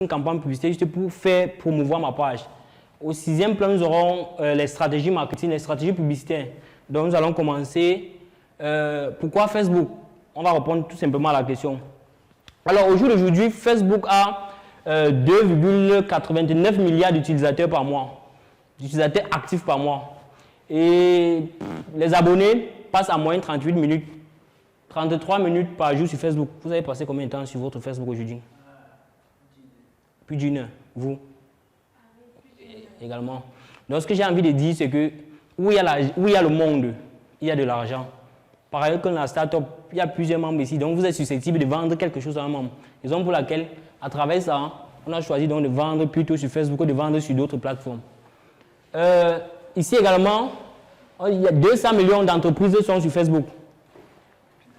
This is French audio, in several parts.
une campagne publicitaire juste pour faire promouvoir ma page. Au 6e plan, nous aurons les stratégies marketing, les stratégies publicitaires. Donc, nous allons commencer. Pourquoi Facebook? On va répondre tout simplement à la question. Alors, au jour d'aujourd'hui, Facebook a 2,89 milliards d'utilisateurs par mois, d'utilisateurs actifs par mois. Et les abonnés passent en moyenne 38 minutes, 33 minutes par jour sur Facebook. Vous avez passé combien de temps sur votre Facebook aujourd'hui? Plus d'une heure. Vous? Également. Donc, ce que j'ai envie de dire, c'est que où il y a le monde, il y a de l'argent. Par ailleurs, comme la start-up, il y a plusieurs membres ici. Donc, vous êtes susceptible de vendre quelque chose à un membre. Raison pour laquelle, à travers ça, on a choisi donc de vendre plutôt sur Facebook que de vendre sur d'autres plateformes. Ici également, il y a 200 millions d'entreprises qui sont sur Facebook.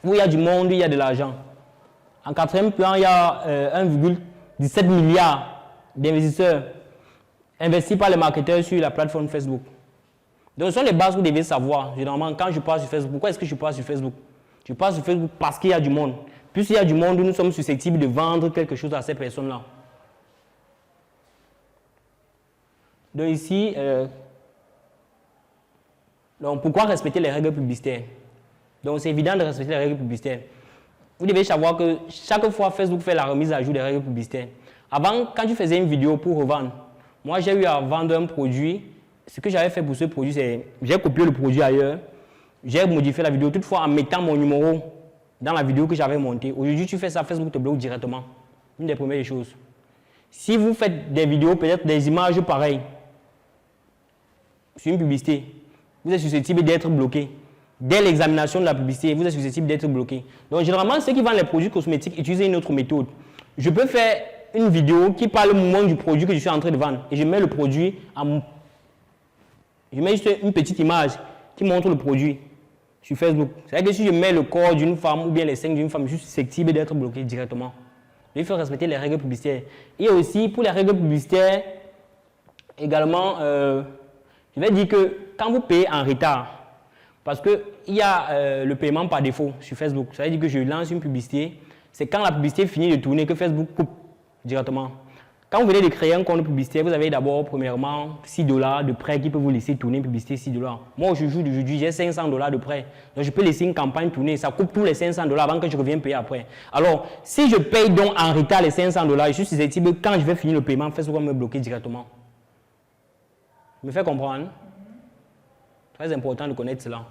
Où il y a du monde, il y a de l'argent. En 4e plan, il y a 1,17 milliard d'investisseurs investis par les marketeurs sur la plateforme Facebook. Donc, ce sont les bases que vous devez savoir. Généralement, quand je passe sur Facebook, pourquoi est-ce que je passe sur Facebook? Je passe sur Facebook parce qu'il y a du monde. Puisqu'il y a du monde, nous sommes susceptibles de vendre quelque chose à ces personnes-là. Donc ici, donc pourquoi respecter les règles publicitaires? Donc c'est évident de respecter les règles publicitaires. Vous devez savoir que chaque fois Facebook fait la remise à jour des règles publicitaires. Avant, quand tu faisais une vidéo pour revendre, moi j'ai eu à vendre un produit. Ce que j'avais fait pour ce produit, c'est j'ai copié le produit ailleurs, j'ai modifié la vidéo, toutefois en mettant mon numéro dans la vidéo que j'avais montée. Aujourd'hui, tu fais ça, Facebook te bloque directement. Une des premières choses. Si vous faites des vidéos, peut-être des images pareilles, sur une publicité, vous êtes susceptible d'être bloqué. Dès l'examination de la publicité, vous êtes susceptible d'être bloqué. Donc, généralement, ceux qui vendent les produits cosmétiques utilisent une autre méthode. Je peux faire une vidéo qui parle au moment du produit que je suis en train de vendre et je mets le produit en... Je mets juste une petite image qui montre le produit sur Facebook. C'est-à-dire que si je mets le corps d'une femme ou bien les seins d'une femme, je suis susceptible d'être bloqué directement. Il faut respecter les règles publicitaires. Et aussi, pour les règles publicitaires, également, je vais dire que quand vous payez en retard, parce qu'il y a le paiement par défaut sur Facebook, ça veut dire que je lance une publicité, c'est quand la publicité finit de tourner que Facebook coupe directement. Quand vous venez de créer un compte publicitaire, vous avez d'abord, premièrement, 6 $ de prêt qui peut vous laisser tourner une publicité 6 $. Moi, aujourd'hui, j'ai 500 $ de prêt. Donc, je peux laisser une campagne tourner. Ça coupe tous les 500 $ avant que je revienne payer après. Alors, si je paye donc en retard les 500 $, je suis susceptible, quand je vais finir le paiement, Facebook va me bloquer directement. Me fait comprendre? Très important de connaître cela.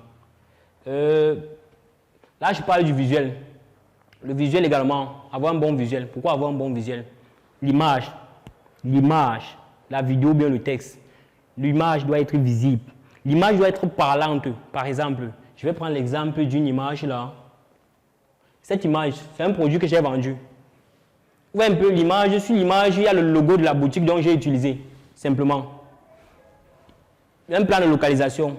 Là, je parle du visuel. Le visuel également, avoir un bon visuel. Pourquoi avoir un bon visuel? L'image, la vidéo, bien le texte. L'image doit être visible. L'image doit être parlante. Par exemple, je vais prendre l'exemple d'une image là. Cette image, c'est un produit que j'ai vendu. Vous voyez un peu l'image. Sur l'image, il y a le logo de la boutique dont j'ai utilisé. Simplement. Un plan de localisation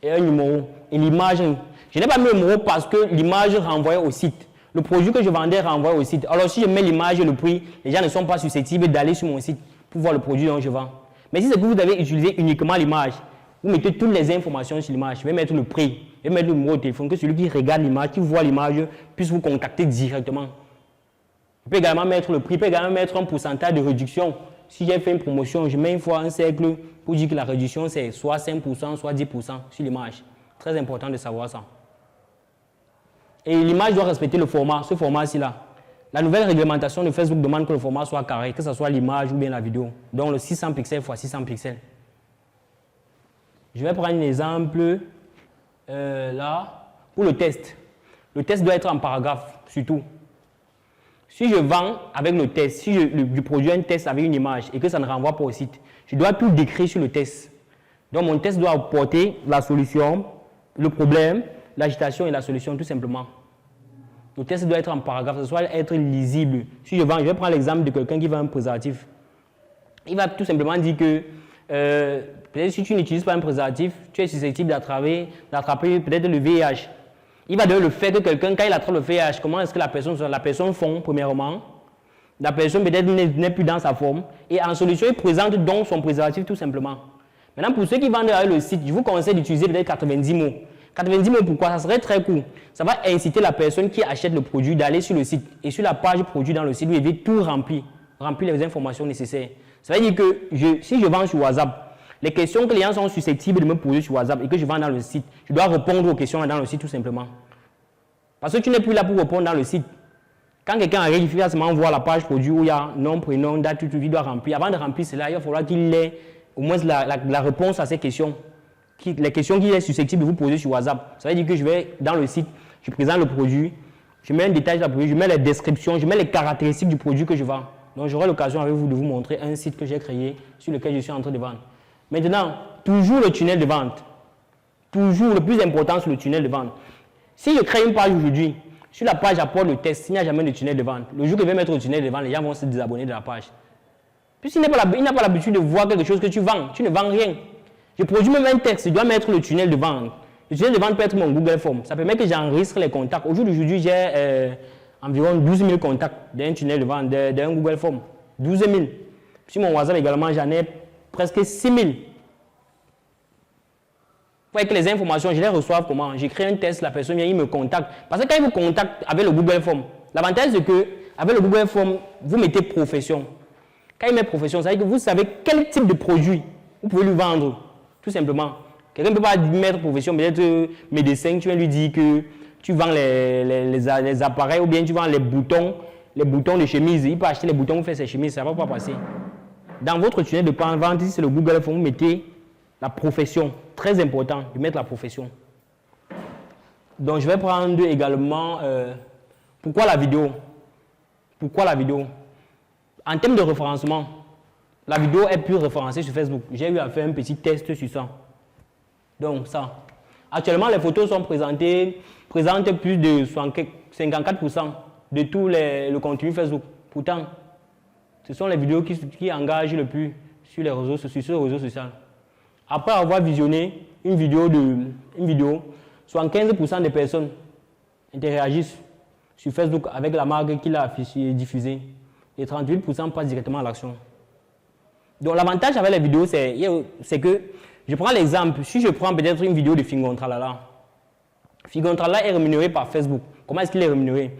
et un numéro. Et l'image, je n'ai pas mis le numéro parce que l'image renvoyait au site. Le produit que je vendais renvoie au site. Alors, si je mets l'image et le prix, les gens ne sont pas susceptibles d'aller sur mon site pour voir le produit dont je vends. Mais si c'est que vous avez utilisé uniquement l'image, vous mettez toutes les informations sur l'image. Je vais mettre le prix, je vais mettre le numéro de téléphone, que celui qui regarde l'image, qui voit l'image, puisse vous contacter directement. Je peux également mettre le prix, je peux également mettre un pourcentage de réduction. Si j'ai fait une promotion, je mets une fois un cercle pour dire que la réduction, c'est soit 5%, soit 10% sur l'image. Très important de savoir ça. Et l'image doit respecter le format, ce format-ci là. La nouvelle réglementation de Facebook demande que le format soit carré, que ce soit l'image ou bien la vidéo. Donc le 600 pixels x 600 pixels. Je vais prendre un exemple là pour le test. Le test doit être en paragraphe surtout. Si je vends avec le test, si je produis un test avec une image et que ça ne renvoie pas au site, je dois tout décrire sur le test. Donc mon test doit apporter la solution, le problème, l'agitation et la solution, tout simplement. Le test doit être en paragraphe, ce soit être lisible. Si je vends, je vais prendre l'exemple de quelqu'un qui vend un préservatif. Il va tout simplement dire que peut-être si tu n'utilises pas un préservatif, tu es susceptible d'attraper peut-être le VIH. Il va donner le fait que quelqu'un, quand il attrape le VIH, comment est-ce que la personne fond, premièrement. La personne peut-être n'est plus dans sa forme. Et en solution, il présente donc son préservatif tout simplement. Maintenant, pour ceux qui vendent avec le site, je vous conseille d'utiliser peut-être 90 mots. 90 mots, pourquoi? Ça serait très court. Ça va inciter la personne qui achète le produit d'aller sur le site. Et sur la page produit dans le site, vous devez tout remplir. remplir les informations nécessaires. Ça veut dire que si je vends sur WhatsApp, les questions que les gens sont susceptibles de me poser sur WhatsApp et que je vends dans le site, je dois répondre aux questions dans le site tout simplement. Parce que tu n'es plus là pour répondre dans le site. Quand quelqu'un arrive, il faut seulement voir la page produit où il y a nom, prénom, date, tout, il doit remplir. Avant de remplir cela, il va falloir qu'il ait au moins la réponse à ces questions. Les questions qu'il est susceptible de vous poser sur WhatsApp. Ça veut dire que je vais dans le site, je présente le produit, je mets un détail sur le produit, je mets les descriptions, je mets les caractéristiques du produit que je vends. Donc j'aurai l'occasion avec vous de vous montrer un site que j'ai créé sur lequel je suis en train de vendre. Maintenant, toujours le tunnel de vente. Toujours le plus important sur le tunnel de vente. Si je crée une page aujourd'hui, sur la page apporte le test, il n'y a jamais de tunnel de vente. Le jour que je vais mettre le tunnel de vente, les gens vont se désabonner de la page. Puisqu'il n'a pas l'habitude de voir quelque chose que tu vends, tu ne vends rien. Je produis même un texte, je dois mettre le tunnel de vente. Le tunnel de vente peut être mon Google Form. Ça permet que j'enregistre les contacts. Aujourd'hui, j'ai environ 12 000 contacts d'un tunnel de vente, d'un Google Form. 12 000. Sur mon WhatsApp également, j'en ai presque 6 000. Vous voyez que les informations, je les reçois comment? J'écris un test, la personne vient, il me contacte. Parce que quand il vous contacte avec le Google Form, l'avantage c'est que avec le Google Form, vous mettez profession. Quand il met profession, ça veut dire que vous savez quel type de produit vous pouvez lui vendre, tout simplement. Quelqu'un ne peut pas mettre profession, peut-être médecin, tu vas lui dire que tu vends les appareils ou bien tu vends les boutons de chemise. Il peut acheter les boutons pour faire ses chemises, ça ne va pas passer. Dans votre tunnel de vente, si c'est le Google Form, vous mettez la profession. Très important de mettre la profession. Donc, je vais prendre également pourquoi la vidéo. Pourquoi la vidéo? En termes de référencement, la vidéo est plus référencée sur Facebook. J'ai eu à faire un petit test sur ça. Donc, ça. Actuellement, les photos sont présentent plus de 54% de tout le contenu Facebook. Pourtant, ce sont les vidéos qui engagent le plus sur les réseaux sociaux. Après avoir visionné une vidéo, 75% des personnes interagissent sur Facebook avec la marque qui l'a diffusée et 38% passent directement à l'action. Donc l'avantage avec les vidéos, c'est que, je prends l'exemple, si je prends peut-être une vidéo de Fingontralala, Fingontralala est rémunéré par Facebook. Comment est-ce qu'il est rémunéré?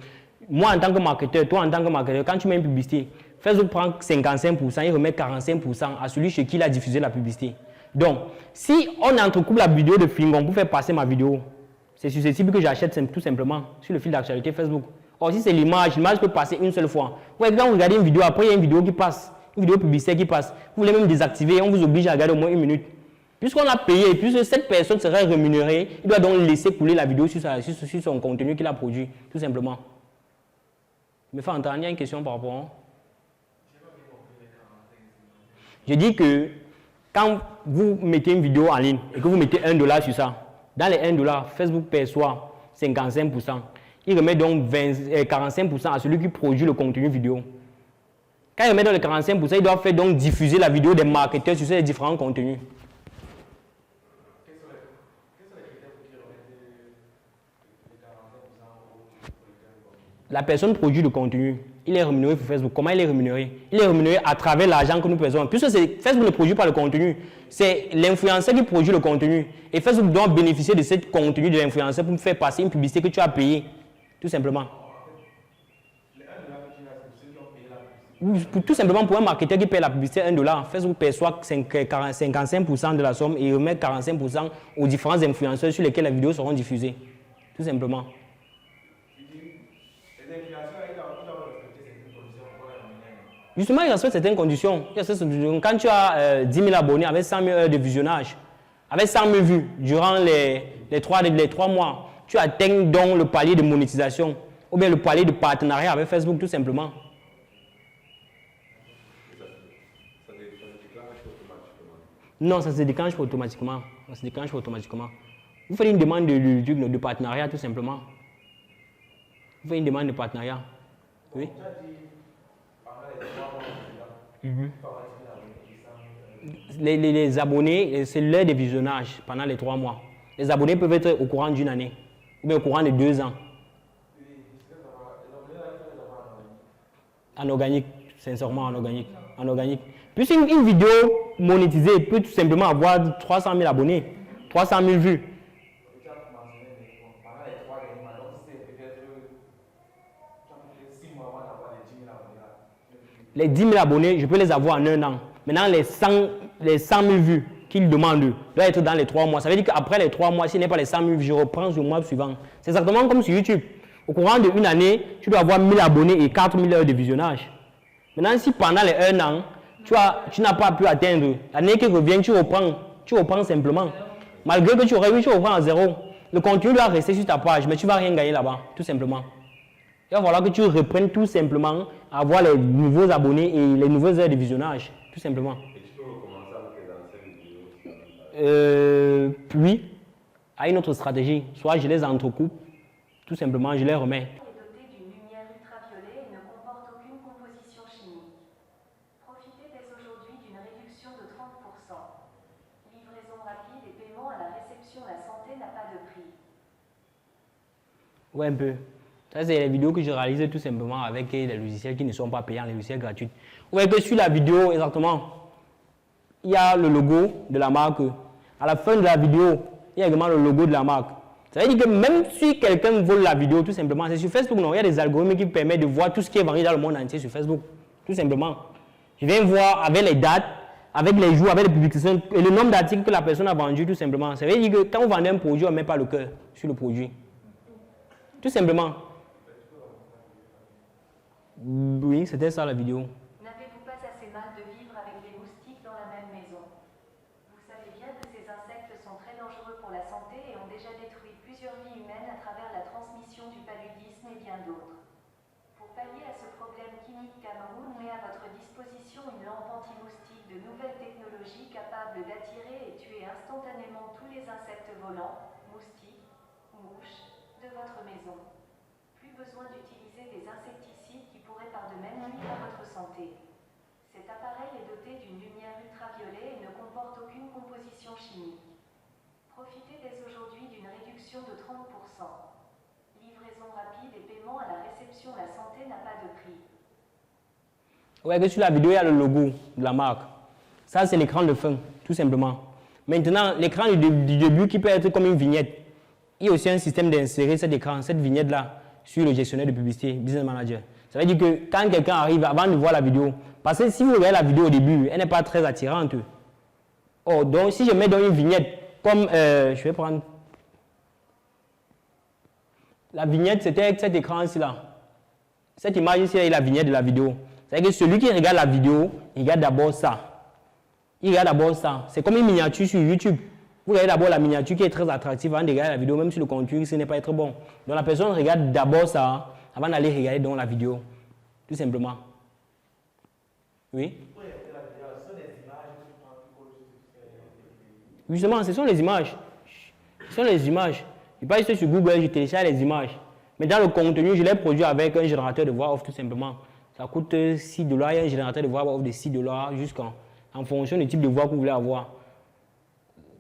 Moi en tant que marketeur, toi en tant que marketeur, quand tu mets une publicité, Facebook prend 55%, il remet 45% à celui chez qui il a diffusé la publicité. Donc, si on entrecoupe la vidéo de Fingon pour faire passer ma vidéo, c'est susceptible que j'achète tout simplement sur le fil d'actualité Facebook. Or, si c'est l'image peut passer une seule fois. Vous voyez, quand vous regardez une vidéo, après il y a une vidéo qui passe, une vidéo publicitaire qui passe, vous voulez même désactiver, on vous oblige à regarder au moins 1 minute. Puisqu'on a payé, puisque cette personne serait rémunérée, il doit donc laisser couler la vidéo sur son contenu qu'il a produit, tout simplement. Me fait entendre, il y a une question par rapport. Je dis que quand vous mettez une vidéo en ligne et que vous mettez $1 sur ça, dans les $1, Facebook perçoit 55%. Il remet donc 45% à celui qui produit le contenu vidéo. Quand il remet dans les 45%, il doit faire donc diffuser la vidéo des marketeurs sur ces différents contenus. La personne produit le contenu. Il est rémunéré pour Facebook. Comment il est rémunéré? Il est rémunéré à travers l'argent que nous percevons. Puisque Facebook ne produit pas le contenu, c'est l'influenceur qui produit le contenu. Et Facebook doit bénéficier de ce contenu de l'influenceur pour faire passer une publicité que tu as payée. Tout simplement. Tout simplement pour un marketeur qui paye la publicité $1, Facebook perçoit 55% de la somme et remet 45% aux différents influenceurs sur lesquels les vidéos seront diffusées. Tout simplement. Justement, il respecte certaines conditions. Quand tu as 10 000 abonnés avec 100 000 heures de visionnage, avec 100 000 vues durant les 3 mois, tu atteins donc le palier de monétisation ou bien le palier de partenariat avec Facebook, tout simplement. Ça se déclenche automatiquement? Non, ça se déclenche automatiquement. Ça se déclenche automatiquement. Vous faites une demande de partenariat, tout simplement. Vous faites une demande de partenariat. Oui. Les abonnés, c'est l'heure de visionnage pendant les 3 mois. Les abonnés peuvent être au courant d'une année ou bien au courant de 2 ans. En organique, sincèrement en organique. En organique. Puisqu'une vidéo monétisée peut tout simplement avoir 300 000 abonnés, 300 000 vues. les 10 000 abonnés, je peux les avoir en un an. Maintenant, les 100 000 vues qu'il demande doivent être dans les 3 mois. Ça veut dire qu'après les 3 mois, s'il n'est pas les 100 000 vues, je reprends sur le mois suivant. C'est exactement comme sur YouTube. Au courant d'une année, tu dois avoir 1000 abonnés et 4000 heures de visionnage. Maintenant, si pendant les 1 an, tu n'as pas pu atteindre, l'année qui revient, tu reprends simplement. Malgré que tu aurais eu, tu reprends à zéro. Le contenu doit rester sur ta page, mais tu ne vas rien gagner là-bas, tout simplement. Il va falloir que tu reprennes tout simplement à avoir les nouveaux abonnés et les nouvelles heures de visionnage, tout simplement. Et tu peux recommencer avec les anciennes vidéos? Puis, à une autre stratégie, soit je les entrecoupe, tout simplement, je les remets. Est doté d'une lumière ultraviolet et ne comporte aucune composition chimique. Profitez dès aujourd'hui d'une réduction de 30%. Livraison rapide et paiement à la réception. La santé n'a pas de prix. Ouais, un peu. Ça, c'est les vidéos que je réalise tout simplement avec les logiciels qui ne sont pas payants, les logiciels gratuits. Vous voyez que sur la vidéo, exactement, il y a le logo de la marque. À la fin de la vidéo, il y a également le logo de la marque. Ça veut dire que même si quelqu'un vole la vidéo, tout simplement, c'est sur Facebook, non, il y a des algorithmes qui permettent de voir tout ce qui est vendu dans le monde entier sur Facebook. Tout simplement. Je viens voir avec les dates, avec les jours, avec les publications et le nombre d'articles que la personne a vendu, tout simplement. Ça veut dire que quand on vend un produit, on ne met pas le cœur sur le produit. Tout simplement. Oui, c'était ça la vidéo. N'avez-vous pas assez mal de vivre avec des moustiques dans la même maison? Vous savez bien que ces insectes sont très dangereux pour la santé et ont déjà détruit plusieurs vies humaines à travers la transmission du paludisme et bien d'autres. Pour pallier à ce problème chimique, Cameroun met à votre disposition une lampe anti-moustique de nouvelle technologie capable d'attirer et tuer instantanément tous les insectes volants, moustiques, mouches, de votre maison. Plus besoin d'utiliser des insecticides qui pourraient par de même nuire à votre santé. Cet appareil est doté d'une lumière ultraviolet et ne comporte aucune composition chimique. Profitez dès aujourd'hui d'une réduction de 30%. Livraison rapide et paiement à la réception. La santé n'a pas de prix. Ouais, que sur la vidéo, il y a le logo de la marque. Ça, c'est l'écran de fin, tout simplement. Maintenant, l'écran du début qui peut être comme une vignette. Il y a aussi un système d'insérer cet écran, cette vignette-là, sur le gestionnaire de publicité, Business Manager. Ça veut dire que quand quelqu'un arrive avant de voir la vidéo, parce que si vous regardez la vidéo au début, elle n'est pas très attirante. Oh, donc si je mets dans une vignette, comme je vais prendre la vignette, c'était cet écran ici là. Cette image ici est la vignette de la vidéo. C'est-à-dire que celui qui regarde la vidéo, il regarde d'abord ça. Il regarde d'abord ça. C'est comme une miniature sur YouTube. Vous regardez d'abord la miniature qui est très attractive avant de regarder la vidéo, même si le contenu ce n'est pas très bon. Donc la personne regarde d'abord ça avant d'aller regarder dans la vidéo. Tout simplement. Oui? Justement, ce sont les images. Ce sont les images. Je passe sur Google, je télécharge les images. Mais dans le contenu, je les produis avec un générateur de voix off tout simplement. Ça coûte $6. Il y a un générateur de voix off de $6 jusqu'en fonction du type de voix que vous voulez avoir.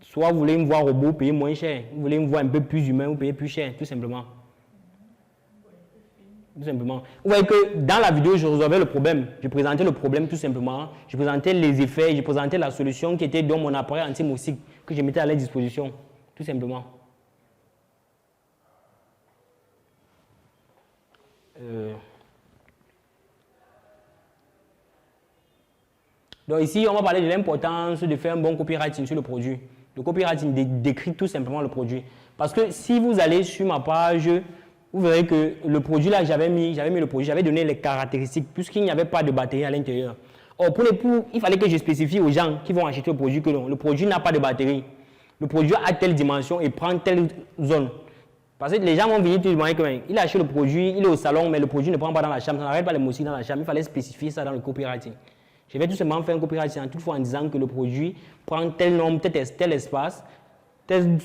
Soit vous voulez une voix robot, payez moins cher. Vous voulez une voix un peu plus humaine, vous payez plus cher, tout simplement. Tout simplement. Vous voyez que dans la vidéo, je résolvais le problème. Je présentais le problème tout simplement. Je présentais les effets, je présentais la solution qui était dans mon appareil anti-moustique que je mettais à leur disposition. Tout simplement. Donc ici, on va parler de l'importance de faire un bon copywriting sur le produit. Le copywriting décrit tout simplement le produit. Parce que si vous allez sur ma page, vous verrez que le produit là, j'avais mis le produit, j'avais donné les caractéristiques, puisqu'il n'y avait pas de batterie à l'intérieur. Or, il fallait que je spécifie aux gens qui vont acheter le produit que non, le produit n'a pas de batterie. Le produit a telle dimension et prend telle zone. Parce que les gens vont venir te demander qu'il a acheté le produit, il est au salon, mais le produit ne prend pas dans la chambre, ça n'arrête pas les moustiques dans la chambre. Il fallait spécifier ça dans le copywriting. Je vais tout simplement faire un copywriting toutefois en disant que le produit prend tel nombre, tel espace, tel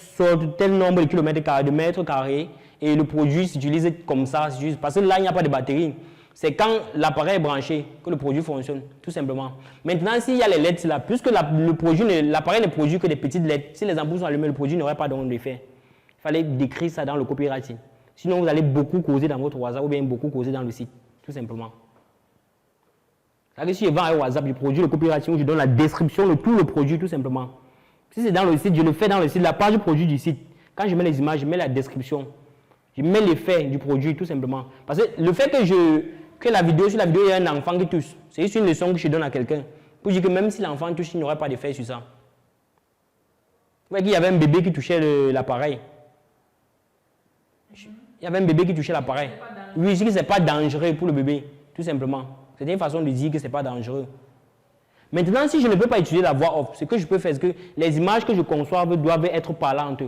nombre de kilomètres carrés, de mètres carrés, et le produit s'utilise comme ça, parce que là, il n'y a pas de batterie. C'est quand l'appareil est branché que le produit fonctionne, tout simplement. Maintenant, s'il y a les LED là, puisque l'appareil ne produit que des petites LED, si les ampoules sont allumées, le produit n'aurait pas d'effet. Il fallait décrire ça dans le copywriting. Sinon, vous allez beaucoup causer dans votre WhatsApp ou bien beaucoup causer dans le site, tout simplement. C'est-à-dire que si je vends un WhatsApp, je produis le copywriting, je donne la description de tout le produit, tout simplement. Si c'est dans le site, je le fais dans le site, la page du produit du site. Quand je mets les images, je mets la description. Je mets l'effet du produit, tout simplement. Parce que le fait que que sur la vidéo, il y a un enfant qui touche. C'est juste une leçon que je donne à quelqu'un. Pour dire que même si l'enfant touche, il n'aurait pas d'effet sur ça. Vous voyez qu'il y avait un bébé qui touchait l'appareil. Il y avait un bébé qui touchait l'appareil. Oui, je dis que ce n'est pas dangereux pour le bébé, tout simplement. C'est une façon de dire que ce n'est pas dangereux. Maintenant, si je ne peux pas utiliser la voix off, ce que je peux faire, c'est que les images que je conçois doivent être parlantes.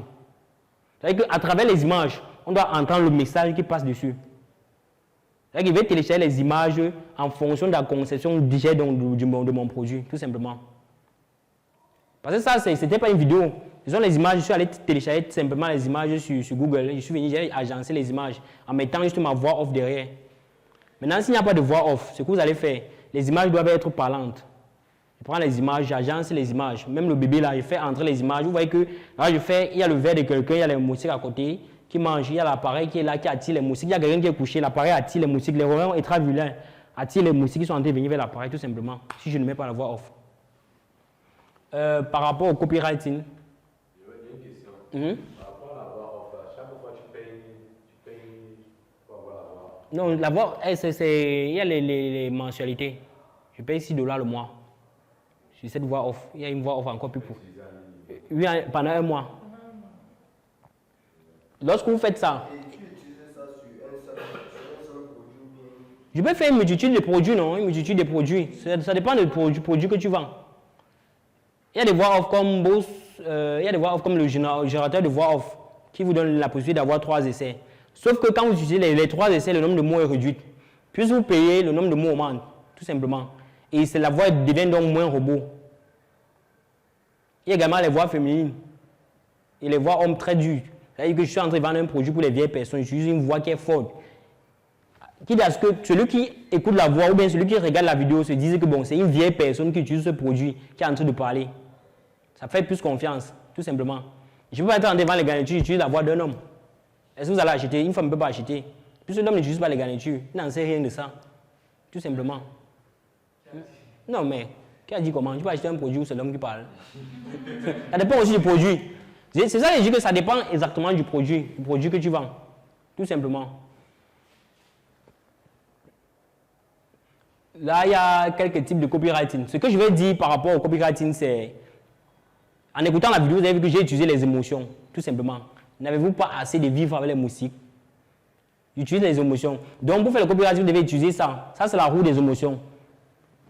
C'est-à-dire qu'à travers les images, on doit entendre le message qui passe dessus. C'est-à-dire qu'il va télécharger les images en fonction de la conception digère de mon produit, tout simplement. Parce que ça, ce n'était pas une vidéo. Ce sont les images, je suis allé télécharger simplement les images sur Google. Je suis venu, j'ai agencé les images en mettant juste ma voix off derrière. Maintenant, s'il n'y a pas de voix off, ce que vous allez faire, les images doivent être parlantes. Je prends les images, j'agence les images. Même le bébé là, je fais entrer les images. Vous voyez que là, il y a le verre de quelqu'un, il y a les moustiques à côté qui mangent, il y a l'appareil qui est là, qui attire les moustiques. Il y a quelqu'un qui est couché, l'appareil attire les moustiques. Les rayons ultraviolets attirent les moustiques qui sont en train de venir vers l'appareil, tout simplement, si je ne mets pas la voix off. Par rapport au copywriting. J'ai une question. Par rapport à la voix off, chaque fois tu payes pour avoir la voix. Non, la voix, il y a les mensualités. Je paye $6 le mois. Sur cette voix off. Il y a une voix off encore plus pour. Oui, pendant un mois. Lorsque vous faites ça. Et tu utilises ça sur un seul produit ou bien? Je peux faire une multitude de produits, non? Une multitude de produits. Ça dépend du produit que tu vends. Il y a des voix off comme Boss, il y a des voix off comme le générateur de voix off qui vous donne la possibilité d'avoir 3 essais. Sauf que quand vous utilisez les 3 essais, le nombre de mots est réduit. Plus vous payez, le nombre de mots augmente, tout simplement. Et la voix devient donc moins robot. Il y a également les voix féminines et les voix hommes très dures. C'est-à-dire que je suis en train de vendre un produit pour les vieilles personnes, j'utilise une voix qui est forte. Quitte à ce que celui qui écoute la voix ou bien celui qui regarde la vidéo se dise que bon, c'est une vieille personne qui utilise ce produit qui est en train de parler. Ça fait plus confiance, tout simplement. Je ne peux pas être en devant les garnitures, j'utilise la voix d'un homme. Est-ce que vous allez acheter? Une femme ne peut pas acheter. Puisque l'homme n'utilise pas les garnitures, il n'en sait rien de ça. Tout simplement. Non, mais qui a dit comment? Tu peux acheter un produit où c'est l'homme qui parle. Ça dépend aussi du produit. C'est ça que je dis que ça dépend exactement du produit que tu vends. Tout simplement. Là, il y a quelques types de copywriting. Ce que je vais dire par rapport au copywriting, c'est en écoutant la vidéo, vous avez vu que j'ai utilisé les émotions, tout simplement. N'avez-vous pas assez de vivre avec les moustiques? J'utilise les émotions. Donc, pour faire le copywriting, vous devez utiliser ça. Ça, c'est la roue des émotions.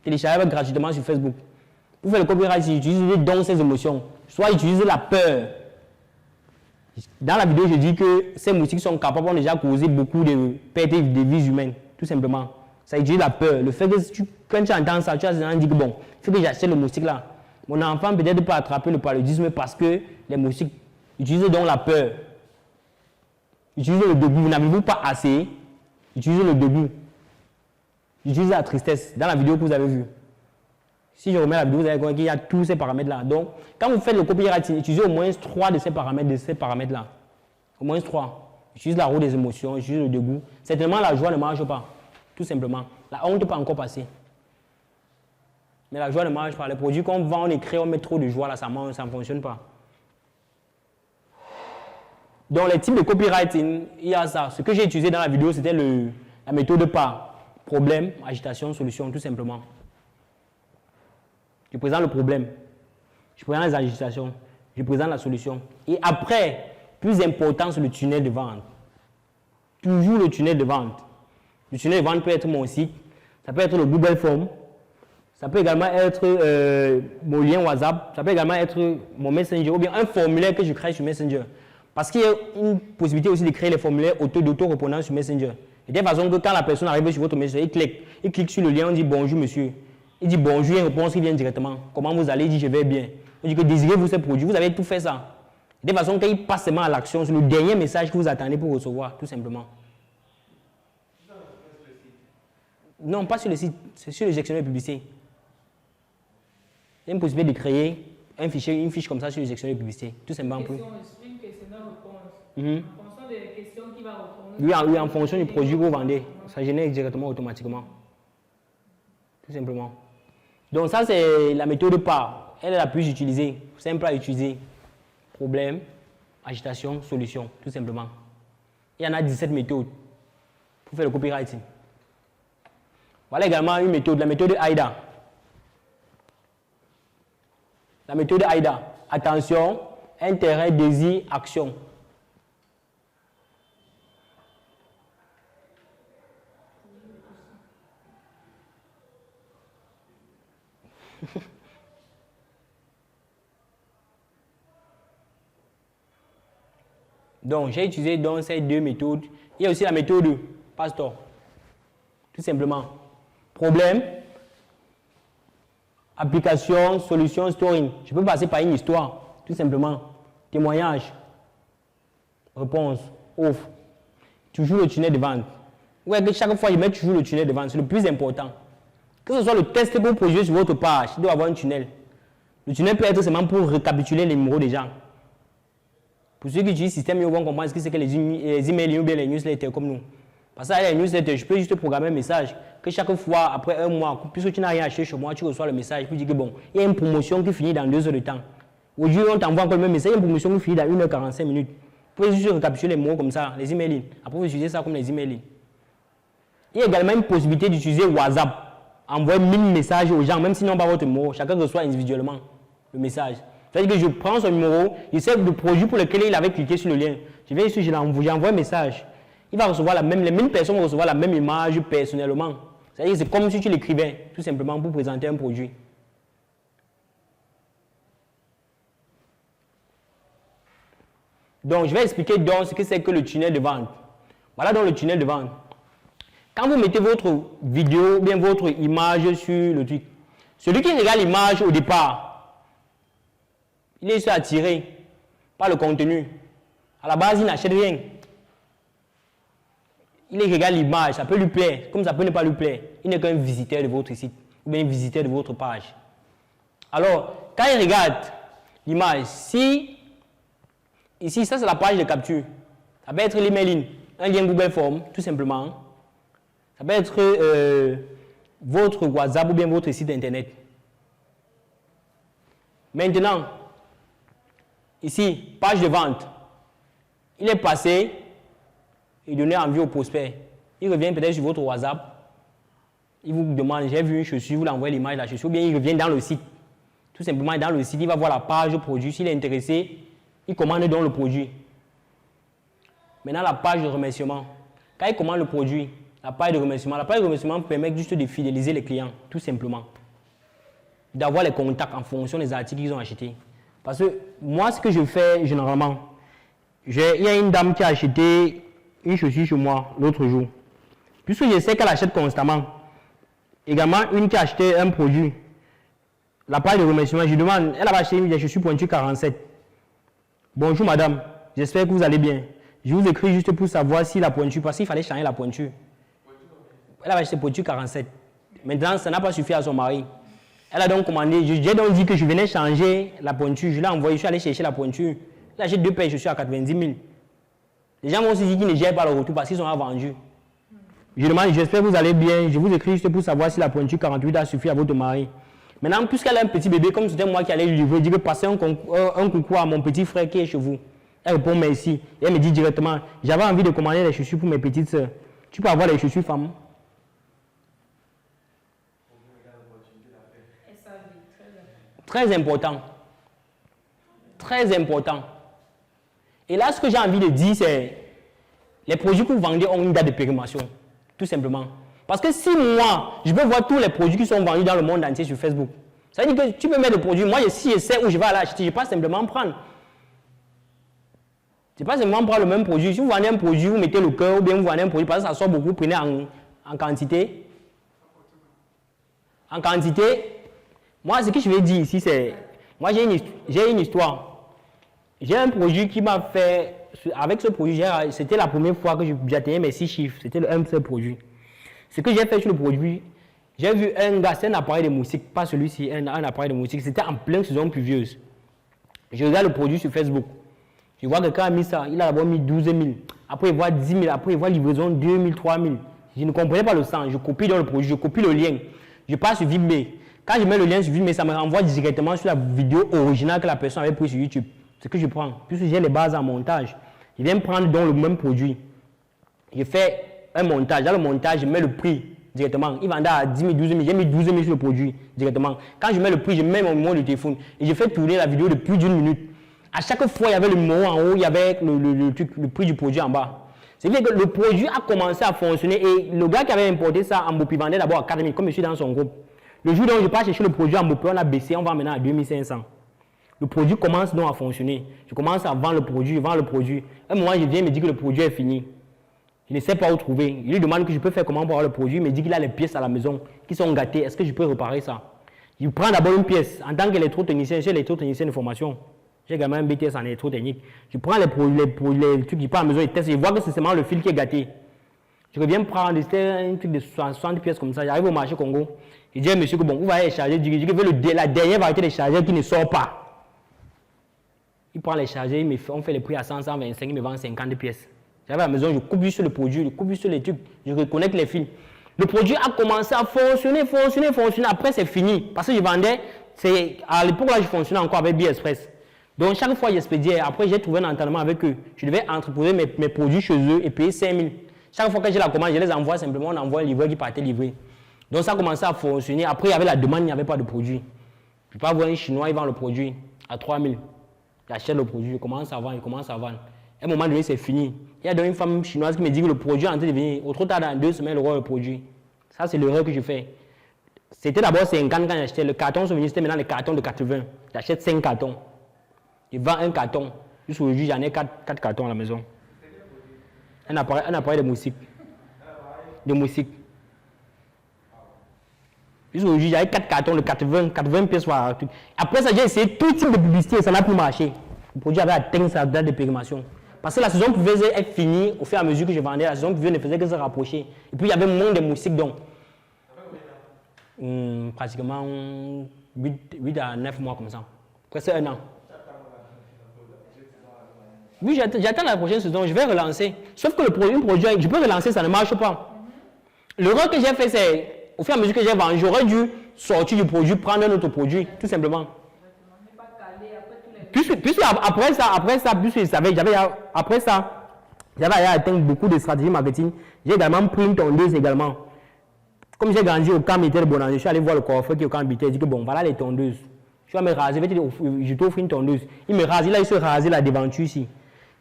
Téléchargez gratuitement sur Facebook. Pour faire le copywriting, utilisez donc ces émotions. Soit utilisez la peur. Dans la vidéo, je dis que ces moustiques sont capables de déjà causer beaucoup de pertes de vies humaines, tout simplement. Ça utilise la peur. Le fait que quand tu entends ça, tu as dit que bon, il faut que j'achète le moustique là. Mon enfant peut-être pas attraper le paludisme parce que les moustiques utilisent donc la peur. Utilisez le dégoût. Vous n'avez-vous pas assez? Utilisez le dégoût. Utilisez la tristesse dans la vidéo que vous avez vue. Si je remets la vidéo, vous allez voir qu'il y a tous ces paramètres-là. Donc, quand vous faites le copywriting, utilisez au moins 3 de ces paramètres-là. Au moins 3. Utilisez la roue des émotions, utilisez le dégoût. Certainement, la joie ne marche pas. Tout simplement. La honte ne peut pas encore passer. Mais la joie ne marche pas. Les produits qu'on vend, on écrit, on met trop de joie, là, ça ne fonctionne pas. Donc, les types de copywriting, il y a ça. Ce que j'ai utilisé dans la vidéo, c'était la méthode PAR. Problème, agitation, solution, tout simplement. Je présente le problème. Je présente les agitations. Je présente la solution. Et après, plus important, c'est le tunnel de vente. Toujours le tunnel de vente. Le tunnel de vente peut être mon site, ça peut être le Google Form, ça peut également être mon lien WhatsApp, ça peut également être mon Messenger ou bien un formulaire que je crée sur Messenger. Parce qu'il y a une possibilité aussi de créer les formulaires auto-répondants sur Messenger. De telle façon que quand la personne arrive sur votre Messenger, il clique sur le lien, on dit bonjour monsieur. Il dit bonjour, il y a une réponse qui vient directement. Comment vous allez? Il dit je vais bien. On dit que désirez-vous ces produits? Vous avez tout fait ça. De telle façon qu'il passe seulement à l'action, c'est le dernier message que vous attendez pour recevoir, tout simplement. Non, pas sur le site, c'est sur le gestionnaire de publicité. Il y a une possibilité de créer un fichier, une fiche comme ça sur le gestionnaire de publicité. Tout simplement. Une questionnaire-réponse. En fonction des questions qu'il va répondre. Oui, en fonction du produit que vous vendez. Ça génère directement, automatiquement. Tout simplement. Donc ça, c'est la méthode PAR. Elle est la plus utilisée, simple à utiliser. Problème, agitation, solution, tout simplement. Il y en a 17 méthodes pour faire le copywriting. Voilà également une méthode, la méthode AIDA. La méthode AIDA. Attention, intérêt, désir, action. Donc, j'ai utilisé dans ces deux méthodes. Il y a aussi la méthode Pastor. Tout simplement. Problème, application, solution, storing. Je peux passer par une histoire. Tout simplement. Témoignage, réponse, offre. Toujours le tunnel de vente. Ouais, que chaque fois, je mets toujours le tunnel de vente. C'est le plus important. Que ce soit le test que vous produisez sur votre page, il doit avoir un tunnel. Le tunnel peut être seulement pour récapituler les numéros des gens. Pour ceux qui utilisent le système, ils vont comprendre ce que c'est que les emails ou bien les newsletters comme nous. Parce que les newsletters, je peux juste programmer un message que chaque fois, après un mois, puisque tu n'as rien acheté chez moi, tu reçois le message pour dire que bon, il y a une promotion qui finit dans 2 heures de temps. Aujourd'hui, on t'envoie encore le même message, il y a une promotion qui finit dans 1h45 minutes. Vous pouvez juste récapituler les mots comme ça, les emails. Après, vous utilisez ça comme les emails. Il y a également une possibilité d'utiliser WhatsApp. Envoyer 1000 messages aux gens, même s'ils n'ont pas votre numéro. Chacun reçoit individuellement le message. C'est-à-dire que je prends son numéro, je sais le produit pour lequel il avait cliqué sur le lien. Je viens ici, j'envoie un message. Il va recevoir les mêmes personnes vont recevoir la même image personnellement. C'est-à-dire que c'est comme si tu l'écrivais, tout simplement pour présenter un produit. Donc, je vais expliquer donc ce que c'est que le tunnel de vente. Voilà donc le tunnel de vente. Quand vous mettez votre vidéo ou bien votre image sur le truc, celui qui regarde l'image au départ, il est attiré par le contenu. À la base, il n'achète rien. Il regarde l'image, ça peut lui plaire, comme ça peut ne pas lui plaire. Il n'est qu'un visiteur de votre site, ou bien un visiteur de votre page. Alors, quand il regarde l'image, si, ici, ça c'est la page de capture. Ça peut être l'emailing, un lien Google Form, tout simplement. Ça peut être votre WhatsApp ou bien votre site internet. Maintenant, ici, page de vente. Il est passé et donné envie au prospect. Il revient peut-être sur votre WhatsApp. Il vous demande, j'ai vu une chaussure, vous l'envoyez l'image de la chaussure, ou bien il revient dans le site. Tout simplement, dans le site, il va voir la page produit. S'il est intéressé, il commande donc le produit. Maintenant, la page de remerciement. Quand il commande le produit, la page de remerciement permet juste de fidéliser les clients, tout simplement. D'avoir les contacts en fonction des articles qu'ils ont achetés. Parce que moi, ce que je fais généralement, il y a une dame qui a acheté une chaussure chez moi l'autre jour. Puisque je sais qu'elle achète constamment. Également, une qui a acheté un produit. La page de remerciement, je demande, elle a acheté une chaussure pointue 47. Bonjour madame, j'espère que vous allez bien. Je vous écris juste pour savoir si la pointure, parce qu'il fallait changer la pointure. Elle a acheté pointure 47. Maintenant, ça n'a pas suffi à son mari. Elle a donc commandé, j'ai donc dit que je venais changer la pointure. Je l'ai envoyé, je suis allé chercher la pointure. Là, j'ai 2 paires de chaussures à 90 000. Les gens vont aussi dire qu'ils ne gèrent pas le retour parce qu'ils ont vendu. Je demande, j'espère que vous allez bien. Je vous écris juste pour savoir si la pointure 48 a suffi à votre mari. Maintenant, puisqu'elle a un petit bébé, comme c'était moi qui allais lui livrer, je dis que passez un coucou à mon petit frère qui est chez vous. Elle répond merci. Et elle me dit directement, j'avais envie de commander des chaussures pour mes petites soeurs. Tu peux avoir des chaussures femmes? Très important. Très important. Et là, ce que j'ai envie de dire, c'est les produits que vous vendez ont une date de périmation. Tout simplement. Parce que si moi, je peux voir tous les produits qui sont vendus dans le monde entier sur Facebook, ça veut dire que tu peux mettre le produit. Moi, si je sais où je vais aller acheter, je ne vais pas simplement prendre. Je ne vais pas simplement prendre le même produit. Si vous vendez un produit, vous mettez le cœur, ou bien vous vendez un produit, parce que ça sort beaucoup, vous prenez en quantité. En quantité. Moi, ce que je vais dire ici, c'est... Moi, j'ai une histoire. J'ai un produit qui m'a fait... Avec ce produit, c'était la première fois que j'atteignais mes 6 chiffres. C'était un seul produit. Ce que j'ai fait sur le produit, j'ai vu un gars, c'est un appareil de moustique, pas celui-ci, un appareil de moustique. C'était en pleine saison pluvieuse. Je regarde le produit sur Facebook. Je vois que quelqu'un a mis ça, il a d'abord mis 12 000. Après, il voit 10 000. Après, il voit livraison 2 000, 3 000. Je ne comprenais pas le sens. Je copie dans le produit, je copie le lien. Je passe sur Vimeo. Quand je mets le lien sur Vimeo, ça me renvoie directement sur la vidéo originale que la personne avait prise sur YouTube. Ce que je prends, puisque j'ai les bases en montage, je viens prendre donc le même produit. Je fais un montage. Dans le montage, je mets le prix directement. Il vendait à 10 000, 12 000. J'ai mis 12 000 sur le produit directement. Quand je mets le prix, je mets mon numéro de téléphone et je fais tourner la vidéo de plus d'une minute. À chaque fois, il y avait le numéro en haut, il y avait le prix du produit en bas. C'est-à-dire que le produit a commencé à fonctionner et le gars qui avait importé ça en Bopi vendait d'abord à 4 000, comme je suis dans son groupe. Le jour où je pars chercher le produit en Bopi, on a baissé, on va maintenant à 2 500. Le produit commence donc à fonctionner. Je commence à vendre le produit, À un moment, je viens, il me dit que le produit est fini. Je ne sais pas où trouver. Je lui demande que je peux faire comment pour avoir le produit. Il me dit qu'il a les pièces à la maison qui sont gâtées. Est-ce que je peux réparer ça? Je prends d'abord une pièce. En tant qu'électrotechnicien, je suis électrotechnicien de formation. J'ai également un BTS en électrotechnique. Je prends les trucs qui partent à la maison et teste. Je vois que c'est seulement le fil qui est gâté. Je reviens prendre un truc de 60 pièces comme ça. J'arrive au marché Congo. Je dis à monsieur que bon, vous allez les charger. Je dis que je veux la dernière variété des chargeurs qui ne sort pas. Il prend les chargeurs, on fait les prix à 100, 125, il me vend 50 pièces. J'arrive à la maison, je coupe juste sur le produit, je coupe juste sur les trucs, je reconnecte les fils. Le produit a commencé à fonctionner. Après, c'est fini. Parce que je vendais, à l'époque là, je fonctionnais encore avec BiExpress. Donc, chaque fois, j'expédiais. Après, j'ai trouvé un entendement avec eux. Je devais entreposer mes produits chez eux et payer 5 000. Chaque fois que j'ai la commande, je les envoie simplement, on envoie un livreur qui partait livrer. Donc, ça a commencé à fonctionner. Après, il y avait la demande, il n'y avait pas de produit. Je ne peux pas voir un Chinois, il vend le produit à 3 000. J'achète le produit, je commence à vendre. À un moment donné, c'est fini. Il y a donc une femme chinoise qui me dit que le produit est en train de venir. Au trop tard, dans 2 semaines, elle aura le produit. Ça, c'est l'erreur que je fais. C'était d'abord 50 quand j'achetais. Le carton, c'était maintenant les cartons de 80. J'achète 5 cartons. Je vends un carton. Jusqu'aujourd'hui, j'en ai 4 cartons à la maison. Un appareil de musique. Jusqu'aujourd'hui, j'avais 4 cartons de 80 pièces par truc. Après ça, j'ai essayé tout type de publicité et ça n'a plus marché. Le produit avait atteint sa date de péremption. Parce que la saison pouvait être finie au fur et à mesure que je vendais. La saison pouvait ne faisait que se rapprocher. Et puis, il y avait moins de moustiques donc. Pratiquement 8 à 9 mois comme ça. Presque 1 an. Oui, j'attends la prochaine saison. Je vais relancer. Sauf que le produit, je peux relancer, ça ne marche pas. L'erreur que j'ai fait, c'est au fur et à mesure que j'ai vendu, j'aurais dû sortir du produit, prendre un autre produit, tout simplement. Puisque après ça, j'avais atteint beaucoup de stratégies marketing. J'ai également pris une tondeuse également. Comme j'ai grandi au camp militaire de Bonanger, je suis allé voir le coiffeur qui est au camp militaire. Il dit que bon, voilà les tondeuses. Je vais me raser, je t'offre une tondeuse. Il me rase, il se rasé la devanture ici.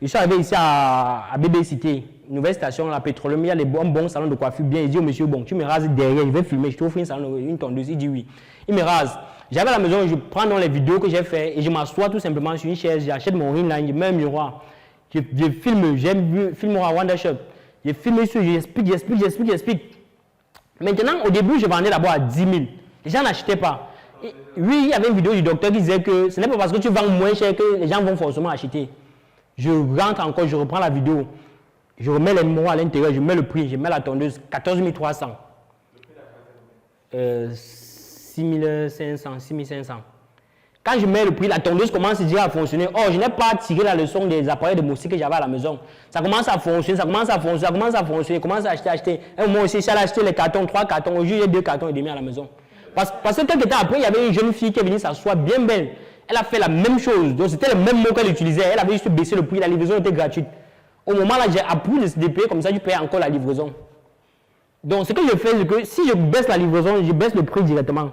Je suis arrivé ici à Bébé Cité, nouvelle station, la pétroleum, il y a les bons salons de coiffure bien. Il dit au monsieur, bon, tu me rases derrière, je vais filmer, je t'offre une tondeuse. Il dit oui. Il me rase. J'avais à la maison, je prends dans les vidéos que j'ai fait et je m'assois tout simplement sur une chaise, j'achète mon ring line, je mets un miroir. Je filme, j'aime filmer à Wondershop. Je filme sur, j'explique. Maintenant, au début, je vendais d'abord à 10 000. Les gens n'achetaient pas. Et, oui, il y avait une vidéo du docteur qui disait que ce n'est pas parce que tu vends moins cher que les gens vont forcément acheter. Je rentre encore, je reprends la vidéo. Je remets les numéros à l'intérieur, je mets le prix, je mets la tondeuse, 14 300. 6 500. Quand je mets le prix, la tondeuse commence déjà à fonctionner. Oh, je n'ai pas tiré la leçon des appareils de moustiques que j'avais à la maison. Ça commence à fonctionner, je commence à acheter. Un moment aussi, j'allais acheter les cartons, 3 cartons. Aujourd'hui, j'ai 2 cartons et demi à la maison. Parce que quelques temps après, il y avait une jeune fille qui est venue s'asseoir bien belle. Elle a fait la même chose. Donc, c'était le même mot qu'elle utilisait. Elle avait juste baissé le prix, la livraison était gratuite. Au moment là, j'ai appris de payer comme ça, tu payes encore la livraison. Donc, ce que je fais, c'est que si je baisse la livraison, je baisse le prix directement.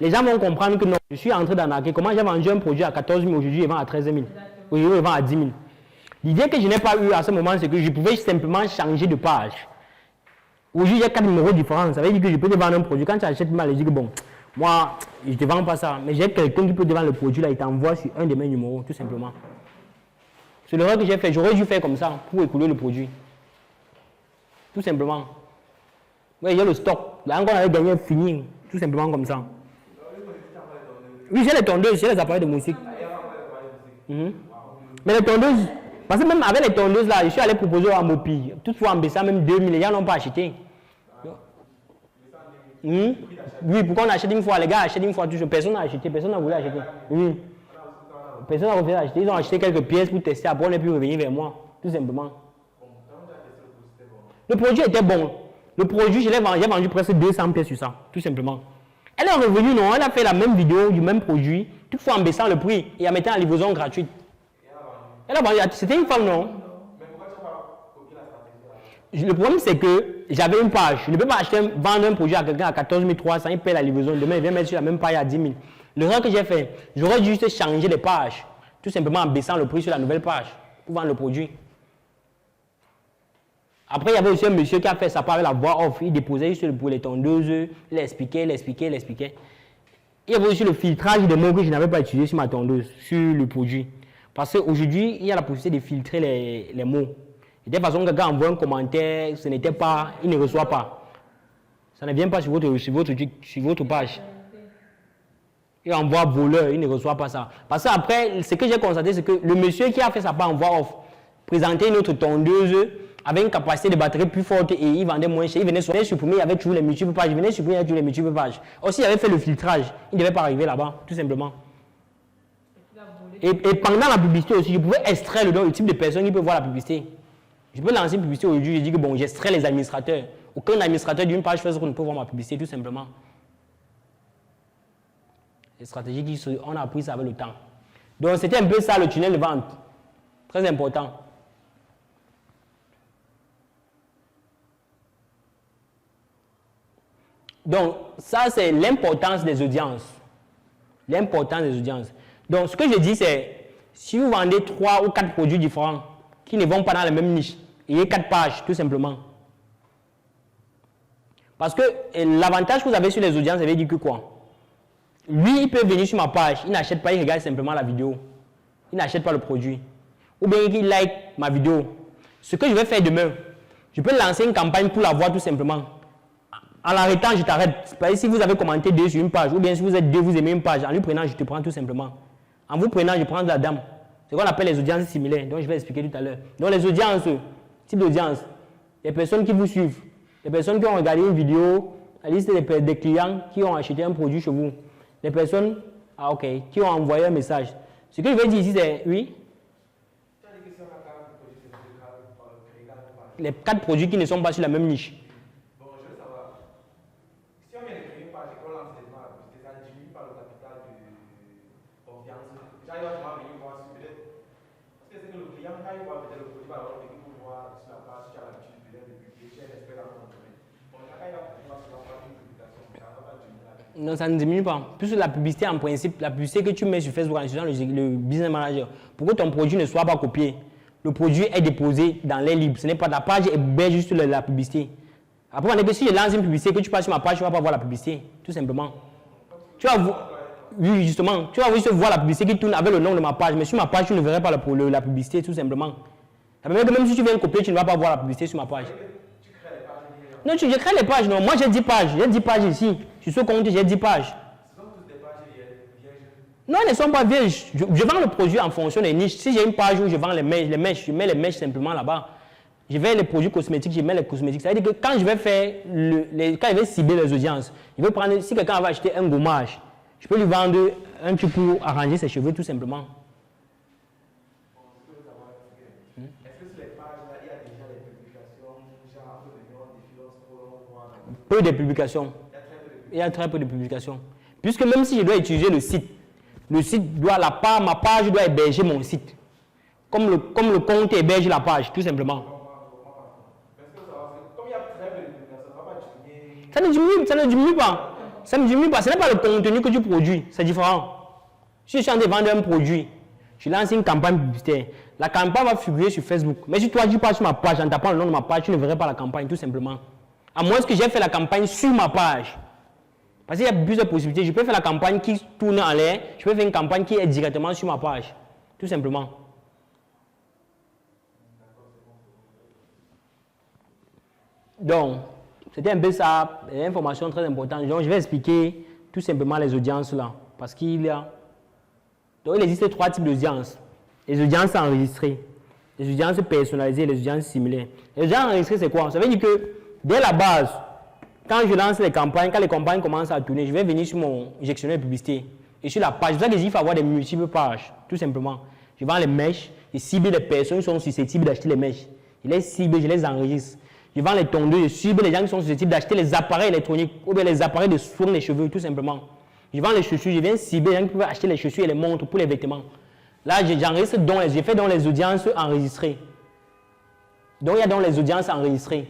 Les gens vont comprendre que non, je suis en train d'arnaquer. Comment j'ai vendu un produit à 14 000, aujourd'hui, je vends à 13 000. Aujourd'hui, je vends à 10 000. L'idée que je n'ai pas eue à ce moment, c'est que je pouvais simplement changer de page. Aujourd'hui, il y a 4 numéros différents. Ça veut dire que je peux te vendre un produit. Quand tu achètes mal, je dis que bon, moi, je ne te vends pas ça. Mais j'ai quelqu'un qui peut te vendre le produit, là, il t'envoie sur un de mes numéros, tout simplement. C'est l'erreur que j'ai fait. J'aurais dû faire comme ça pour écouler le produit. Tout simplement. Oui, il y a le stock. Là, on avait gagné fini. Tout simplement comme ça. Oui, j'ai les tondeuses, j'ai les appareils de musique. Mais les tondeuses, parce que même avec les tondeuses là, je suis allé proposer à Mopi. Toutefois, en baissant même 2 000, les gens n'ont pas acheté. Oui, pourquoi on achète une fois, les gars achètent une fois, toujours. Personne n'a acheté, personne n'a voulu acheter. Oui. Personne n'a voulu acheter, ils ont acheté quelques pièces pour tester, après on est pu revenir vers moi, tout simplement. Le produit était bon. Le produit, j'ai vendu presque 200 pièces sur ça, tout simplement. Elle est revenue, non, elle a fait la même vidéo du même produit, toutefois en baissant le prix et en mettant la livraison gratuite. Elle a vendu, c'était une femme, non? Le problème, c'est que j'avais une page. Je ne peux pas vendre un produit à quelqu'un à 14 300, il paye la livraison. Demain, il vient mettre sur la même page à 10 000. L'erreur que j'ai fait, j'aurais juste changé les pages. Tout simplement en baissant le prix sur la nouvelle page pour vendre le produit. Après, il y avait aussi un monsieur qui a fait ça par la voix off. Il déposait juste pour les tondeuses. Il expliquait. Il y avait aussi le filtrage des mots que je n'avais pas utilisé sur ma tondeuse, sur le produit. Parce qu'aujourd'hui, il y a la possibilité de filtrer les mots. De toute façon, quelqu'un envoie un commentaire, ce n'était pas, il ne reçoit pas. Ça ne vient pas sur votre page. Il envoie voleur, il ne reçoit pas ça. Parce qu'après, ce que j'ai constaté, c'est que le monsieur qui a fait ça par en voix off, présentait une autre tondeuse avec une capacité de batterie plus forte et il vendait moins cher. Il venait supprimer, il y avait toujours les multiples pages. Il venait supprimer, il y avait toujours les multiples pages. Aussi, il avait fait le filtrage. Il ne devait pas arriver là-bas, tout simplement. Et pendant la publicité aussi, je pouvais extraire le type de personne qui peut voir la publicité. Je peux lancer une publicité aujourd'hui, je dis que bon, j'extrais les administrateurs. Aucun administrateur d'une page Facebook ne peut voir ma publicité, tout simplement. Les stratégies on a appris ça avec le temps. Donc, c'était un peu ça le tunnel de vente. Très important. Donc, ça, c'est l'importance des audiences. L'importance des audiences. Donc, ce que je dis, c'est si vous vendez 3 ou 4 produits différents qui ne vont pas dans la même niche, ayez 4 pages, tout simplement. Parce que l'avantage que vous avez sur les audiences, ça veut dire que quoi? Lui, il peut venir sur ma page, il n'achète pas, il regarde simplement la vidéo. Il n'achète pas le produit. Ou bien il like ma vidéo. Ce que je vais faire demain, je peux lancer une campagne pour la voir tout simplement. En l'arrêtant, je t'arrête. Si vous avez commenté 2 sur une page, ou bien si vous êtes 2, vous aimez une page, en lui prenant, je te prends tout simplement. En vous prenant, je prends de la dame. C'est ce qu'on appelle les audiences similaires, donc je vais expliquer tout à l'heure. Donc les audiences, type d'audience, les personnes qui vous suivent, les personnes qui ont regardé une vidéo, la liste des clients qui ont acheté un produit chez vous, les personnes qui ont envoyé un message. Ce que je vais dire ici, c'est oui. Les 4 produits qui ne sont pas sur la même niche. Bon, je veux savoir, si on vient de créer une page et qu'on lance des marques, ça ne diminue pas le capital de confiance. Déjà, il va venir voir si peut-être. Parce que c'est que le client, quand il voit peut-être le produit, il va venir pour voir sur la page, tu as l'habitude peut-être de publier, tu es un expert dans ton domaine. Bon, quand il va pouvoir se voir une publication, ça ne va pas diminuer la publicité. Non, ça ne diminue pas. Puisque la publicité, en principe, la publicité que tu mets sur Facebook en utilisant le business manager, pour que ton produit ne soit pas copié, le produit est déposé dans l'air libre. Ce n'est pas la page, est belle juste la publicité. Après, on est que si je lance une publicité, que tu passes sur ma page, tu ne vas pas voir la publicité, tout simplement. Tu vas voir, oui, justement, tu vas juste voir la publicité qui tourne avec le nom de ma page, mais sur ma page, tu ne verrais pas la publicité, tout simplement. Ça veut dire que même si tu viens copier, tu ne vas pas voir la publicité sur ma page. Non, je crée les pages, non. Moi, j'ai 10 pages. J'ai 10 pages ici. Sur ce compte, j'ai 10 pages. Non, elles ne sont pas vierges. Je vends le produit en fonction des niches. Si j'ai une page où je vends les mèches, je mets les mèches simplement là-bas. Je vais les produits cosmétiques, je mets les cosmétiques. Ça veut dire que quand je vais faire, quand je vais cibler les audiences, je vais prendre, si quelqu'un va acheter un gommage, je peux lui vendre un truc pour arranger ses cheveux tout simplement. Est-ce que sur les pages, là, il y a déjà des publications, genre peu de publications. Il y a très peu de publications. Puisque même si je dois utiliser le site doit, ma page doit héberger mon site. Comme le compte héberge la page, tout simplement. Ça ne diminue pas. Ça ne diminue pas. Ce n'est pas le contenu que tu produis. C'est différent. Si je suis en train de vendre un produit, je lance une campagne publicitaire. La campagne va figurer sur Facebook. Mais si toi, tu passes sur ma page, en tapant le nom de ma page, tu ne verrais pas la campagne, tout simplement. À moins que j'ai fait la campagne sur ma page. Parce qu'il y a plusieurs possibilités. Je peux faire la campagne qui tourne en l'air. Je peux faire une campagne qui est directement sur ma page. Tout simplement. Donc, c'était un peu ça, une information très importante. Donc, je vais expliquer tout simplement les audiences là. Parce qu'il y a... Donc, il existe 3 types d'audiences. Les audiences enregistrées, les audiences personnalisées, les audiences similaires. Les audiences enregistrées, c'est quoi? Ça veut dire que, dès la base, quand je lance les campagnes, quand les campagnes commencent à tourner, je vais venir sur mon gestionnaire de publicité. Et sur la page, c'est pour ça que je dis qu'il faut avoir des multiples pages, tout simplement. Je vends les mèches, je cible les personnes qui sont susceptibles d'acheter les mèches. Je les cible, je les enregistre. Je vends les tondeuses, je cible les gens qui sont susceptibles d'acheter les appareils électroniques ou bien les appareils de soins des cheveux, tout simplement. Je vends les chaussures, je viens cibler les gens qui peuvent acheter les chaussures et les montres pour les vêtements. Là, j'enregistre donc, j'ai fait dans les audiences enregistrées. Donc, il y a donc les audiences enregistrées.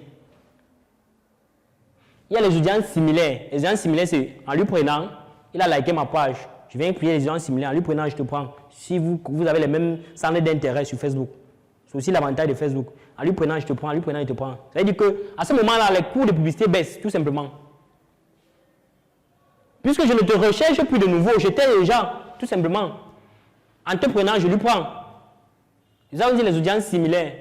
Il y a les audiences similaires. Les audiences similaires, c'est en lui prenant, il a liké ma page. Je viens créer les audiences similaires. En lui prenant, je te prends. Si vous avez les mêmes centres d'intérêt sur Facebook. C'est aussi l'avantage de Facebook. En lui prenant, je te prends. En lui prenant, je te prends. Ça veut dire qu'à ce moment-là, les coûts de publicité baissent, tout simplement. Puisque je ne te recherche plus de nouveau, je t'ai déjà, tout simplement. En te prenant, je lui prends. Ça veut dire les audiences similaires.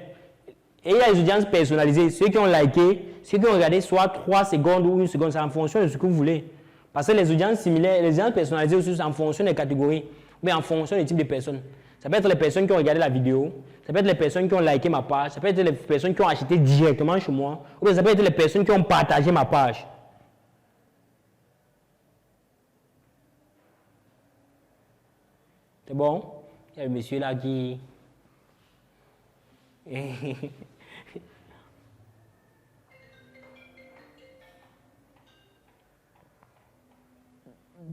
Et il y a les audiences personnalisées. Ceux qui ont liké, ceux qui ont regardé soit 3 secondes ou 1 seconde, c'est en fonction de ce que vous voulez. Parce que les audiences similaires, les audiences personnalisées aussi, c'est en fonction des catégories, mais en fonction des types de personnes. Ça peut être les personnes qui ont regardé la vidéo, ça peut être les personnes qui ont liké ma page, ça peut être les personnes qui ont acheté directement chez moi, ou bien ça peut être les personnes qui ont partagé ma page. C'est bon? Il y a le monsieur là qui...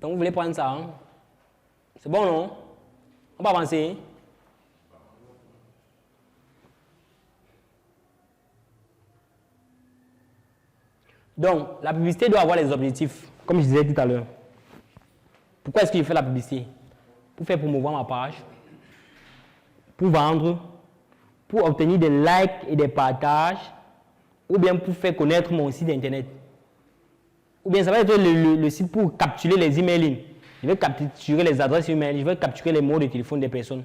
Donc, vous voulez prendre ça, hein? C'est bon, non? On va avancer. Donc, la publicité doit avoir les objectifs, comme je disais tout à l'heure. Pourquoi est-ce que je fais la publicité? Pour faire promouvoir ma page, pour vendre, pour obtenir des likes et des partages, ou bien pour faire connaître mon site internet. Ou bien ça va être le site pour capturer les emails. Je vais capturer les adresses email, je vais capturer les mots de téléphone des personnes.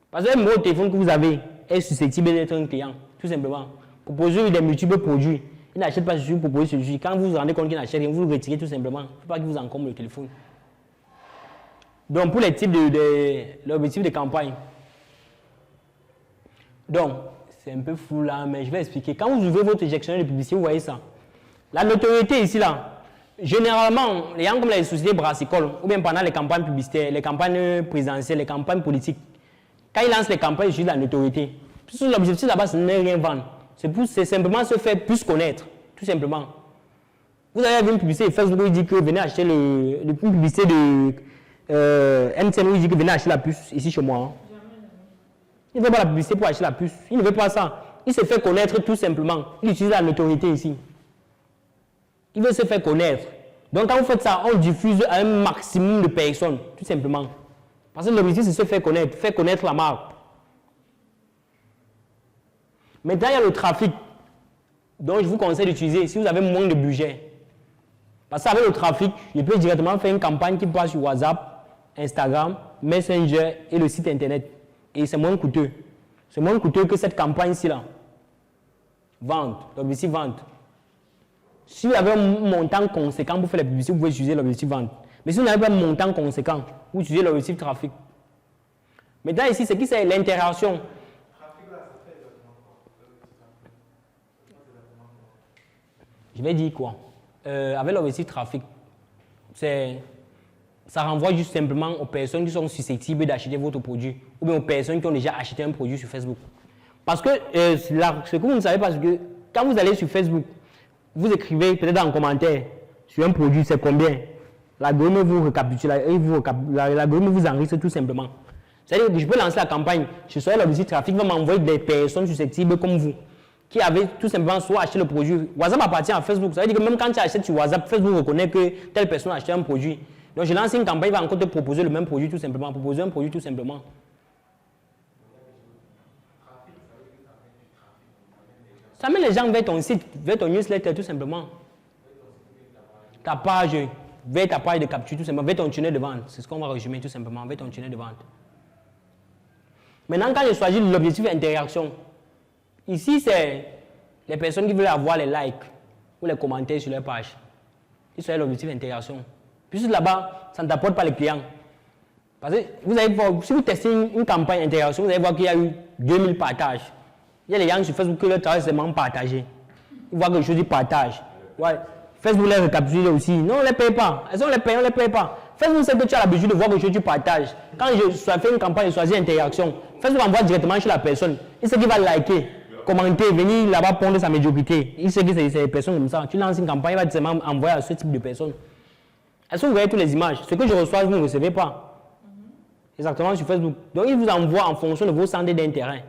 Parce que le mot de téléphone que vous avez est susceptible d'être un client, tout simplement. Proposer des multiples produits. Il n'achète pas celui pour proposer celui-ci. Quand vous vous rendez compte qu'il n'achète rien, vous le retirez tout simplement. Il ne faut pas qu'il vous encombre le téléphone. Donc, pour les types l'objectif de campagne. Donc, c'est un peu flou là, mais je vais expliquer. Quand vous ouvrez votre gestionnaire de publicité, vous voyez ça. La notoriété ici, là, généralement, les gens comme les sociétés brassicoles, ou bien pendant les campagnes publicitaires, les campagnes présidentielles, les campagnes politiques, quand ils lancent les campagnes, ils utilisent la notoriété. L'objectif là-bas, ce n'est rien vendre. C'est simplement se faire plus connaître, tout simplement. Vous avez vu une publicité de Facebook où il dit que venez acheter une publicité de MTN où il dit que venez acheter la puce ici chez moi. Hein. Il ne veut pas la publicité pour acheter la puce. Il ne veut pas ça. Il se fait connaître tout simplement. Il utilise la notoriété ici. Il veut se faire connaître. Donc quand vous faites ça, on diffuse à un maximum de personnes, tout simplement. Parce que l'objectif, c'est se faire connaître la marque. Maintenant, il y a le trafic. Donc je vous conseille d'utiliser si vous avez moins de budget. Parce qu'avec le trafic, je peux directement faire une campagne qui passe sur WhatsApp, Instagram, Messenger et le site internet. Et c'est moins coûteux. C'est moins coûteux que cette campagne-ci là. Vente, l'objectif vente. Si vous avez un montant conséquent pour faire la publicité, vous pouvez utiliser l'objectif vente. Mais si vous n'avez pas un montant conséquent, vous utilisez l'objectif trafic. Maintenant ici, c'est qui c'est l'interaction. Je vais dire quoi? Avec l'objectif trafic, ça renvoie juste simplement aux personnes qui sont susceptibles d'acheter votre produit ou bien aux personnes qui ont déjà acheté un produit sur Facebook. Parce que ce que vous ne savez pas, c'est que quand vous allez sur Facebook, vous écrivez peut-être en commentaire sur un produit, c'est combien. L'algorithme vous récapitule, l'algorithme vous enregistre tout simplement. C'est-à-dire que je peux lancer la campagne, je serai l'objectif trafic, va m'envoyer des personnes susceptibles comme vous, qui avaient tout simplement soit acheté le produit. WhatsApp appartient à Facebook. Ça veut dire que même quand tu achètes sur WhatsApp, Facebook reconnaît que telle personne a acheté un produit. Donc je lance une campagne, il va encore te proposer le même produit tout simplement, proposer un produit tout simplement. Ça met les gens vers ton site, vers ton newsletter tout simplement. Ta page, vers ta page de capture tout simplement, vers ton tunnel de vente. C'est ce qu'on va résumer tout simplement, vers ton tunnel de vente. Maintenant, quand je choisis l'objectif interaction, ici c'est les personnes qui veulent avoir les likes ou les commentaires sur leur page. Ils sont l'objectif interaction. Puis là-bas, ça ne t'apporte pas les clients. Parce que vous allez voir, si vous testez une campagne interaction, vous allez voir qu'il y a eu 2000 partages. Il y a les gens sur Facebook qui leur travail c'est vraiment partager. Ils voient quelque chose, ils partagent. Ouais. Facebook les récapitule aussi. Non, on ne les paye pas. Elles sont les paye, on ne les paye pas. Facebook sait que tu as l'habitude de voir quelque chose, tu partages. Quand je fais une campagne, je choisis interaction. Facebook envoie directement chez la personne. Il sait qu'il va liker, commenter, venir là-bas pondre sa médiocrité. Il sait que c'est des personnes comme ça. Tu lances une campagne, il va directement envoyer à ce type de personnes. Est-ce que vous voyez toutes les images? Ce que je reçois, vous ne recevez pas. Exactement sur Facebook. Donc, il vous envoie en fonction de vos centres d'intérêt.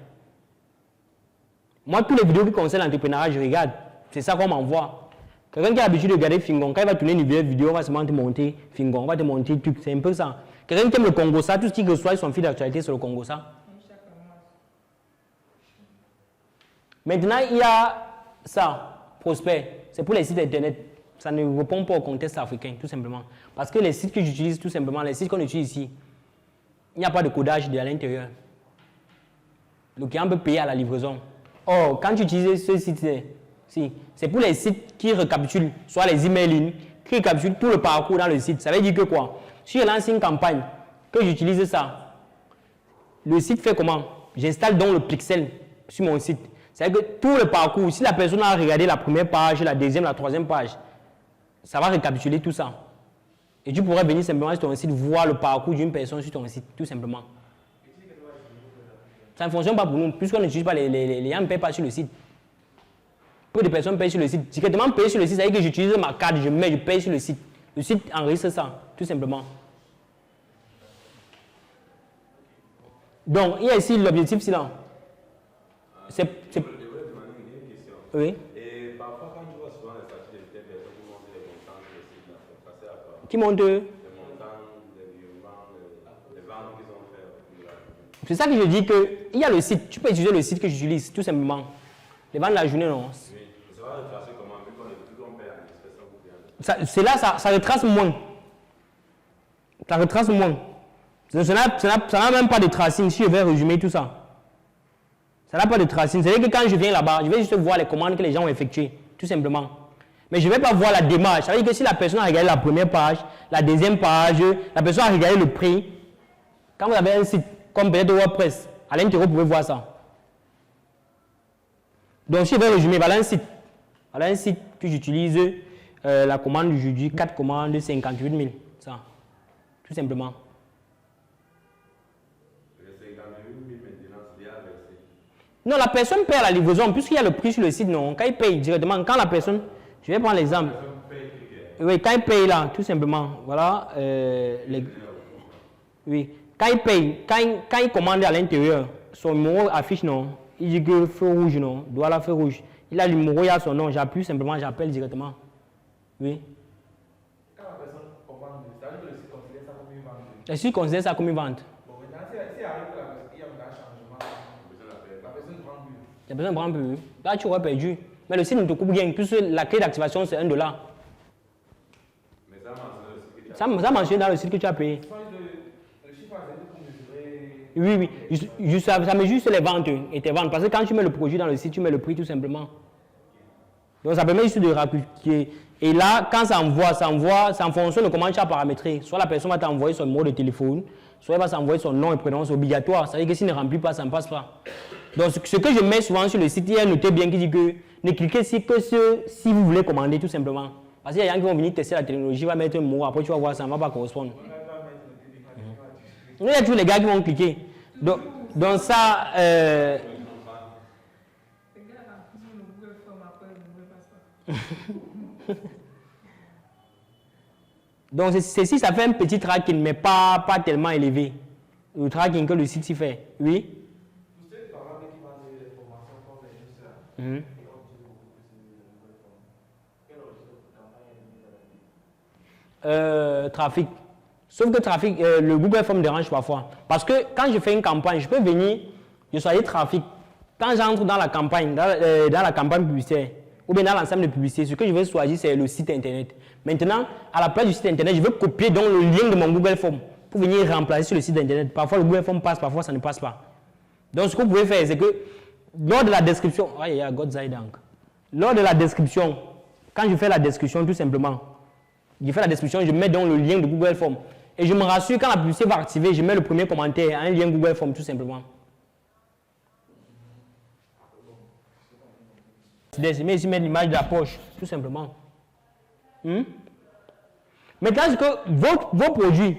Moi, toutes les vidéos qui concernent l'entrepreneuriat, je regarde. C'est ça qu'on m'envoie. Quelqu'un qui a l'habitude de regarder Fingon, quand il va tourner une vidéo, on va seulement te monter Fingon, on va te monter truc. C'est un peu ça. Quelqu'un qui aime le Congo, ça, tout ce qu'il reçoit, son fil d'actualité sur le Congo, ça. Maintenant, il y a ça, Prospect. C'est pour les sites internet. Ça ne répond pas au contexte africain, tout simplement. Parce que les sites que j'utilise, tout simplement, les sites qu'on utilise ici, il n'y a pas de codage à l'intérieur. Le client peut payer à la livraison. Or, quand tu utilises ce site, c'est pour les sites qui récapitulent, soit les emails, qui récapitulent tout le parcours dans le site. Ça veut dire que quoi? Si je lance une campagne, que j'utilise ça, le site fait comment? J'installe donc le pixel sur mon site. C'est-à-dire que tout le parcours, si la personne a regardé la première page, la deuxième, la troisième page, ça va récapituler tout ça. Et tu pourrais venir simplement sur ton site voir le parcours d'une personne sur ton site, tout simplement. Ça ne fonctionne pas pour nous, puisqu'on n'utilise pas les gens ne payent pas sur le site. Peu de personnes payent sur le site. Directement payer sur le site, ça veut dire que j'utilise ma carte, je paye sur le site. Le site enregistre ça, tout simplement. Donc, il y a ici l'objectif silent. C'est... Oui. Et parfois, quand tu vois souvent les statuts de telles personnes qui montent les montants sur le site, ça sert à quoi? Qui monte? Les montants, les virements, les ventes qu'ils ont fait. C'est ça que je dis qu'il y a le site. Tu peux utiliser le site que j'utilise, tout simplement. Les ventes de la journée, non. Oui. Ça va retracer comment? Vu qu'on paye à l'expression ou bien. C'est là, ça retrace moins. Ça retrace moins. Ça n'a même pas de tracing, si je vais résumer tout ça. Ça n'a pas de tracing. C'est-à-dire que quand je viens là-bas, je vais juste voir les commandes que les gens ont effectuées, tout simplement. Mais je ne vais pas voir la démarche. Ça veut dire que si la personne a regardé la première page, la deuxième page, la personne a regardé le prix, quand vous avez un site comme peut-être WordPress, à l'intérieur, vous pouvez voir ça. Donc, si je vais résumer, voilà un site. Voilà un site que j'utilise, la commande d'aujourd'hui, 4 commandes, 58 000. Ça, tout simplement. Non, la personne paie à la livraison, puisqu'il y a le prix sur le site, non. Quand il paye directement, quand la personne, je vais prendre l'exemple. Oui, quand il paye là, tout simplement, voilà. Oui, quand il paye, quand il commande à l'intérieur, son numéro affiche, non. Il dit que feu rouge, non, doit la feu rouge. Il a le numéro, il a son nom, j'appuie simplement, j'appelle directement. Oui. Quand la personne commande, ça veut dire que le site considère ça comme une vente. Le site considère ça comme une vente. Bon, maintenant, si arrive qu'il y a un changement, la personne ne prend plus. La personne ne prend plus. Là, tu aurais perdu. Mais le site ne te coupe rien, puisque la clé d'activation, c'est $1. Mais ça mentionne dans le site que tu as payé. Le chiffre exact pour mesurer. Oui. Ça met juste les ventes et tes ventes. Parce que quand tu mets le produit dans le site, tu mets le prix tout simplement. Donc ça permet juste de raccourcir. Et là, quand ça envoie, c'est en fonction de comment tu as paramétré. Soit la personne va t'envoyer son numéro de téléphone, soit elle va s'envoyer son nom et prénom, c'est obligatoire. Ça veut dire que s'il ne remplit pas, ça ne passe pas. Donc ce que je mets souvent sur le site, il y a noté bien qui dit que ne cliquez ici que si vous voulez commander tout simplement. Parce qu'il y a des gens qui vont venir tester la technologie, va mettre un mot, après tu vas voir, ça ne va pas correspondre. Il y a tous les gars qui vont cliquer. Donc ça... Donc ceci, ça fait un petit tracking, mais pas tellement élevé. Le tracking que le site y fait. Oui. Vous savez, par exemple, qui vendent des formations comme les newsletters, et on utilise beaucoup plus de nouvelles formes. Quel registre de campagne est Trafic. Sauf que trafic, le Google Form dérange parfois. Parce que quand je fais une campagne, je peux venir, je choisis trafic. Quand j'entre dans la campagne, dans la campagne publicitaire, ou bien dans l'ensemble de publicité, ce que je vais choisir, c'est le site internet. Maintenant, à la place du site internet, je vais copier donc le lien de mon Google Form pour venir remplacer sur le site internet. Parfois, le Google Form passe, parfois, ça ne passe pas. Donc, ce que vous pouvez faire, c'est que lors de la description, lors de la description, quand je fais la description, tout simplement, je fais la description, je mets donc le lien de Google Form. Et je me rassure, quand la publicité va activer, je mets le premier commentaire, un lien Google Form, tout simplement. Je mets ici l'image de la poche, tout simplement. Maintenant, c'est que vos produits,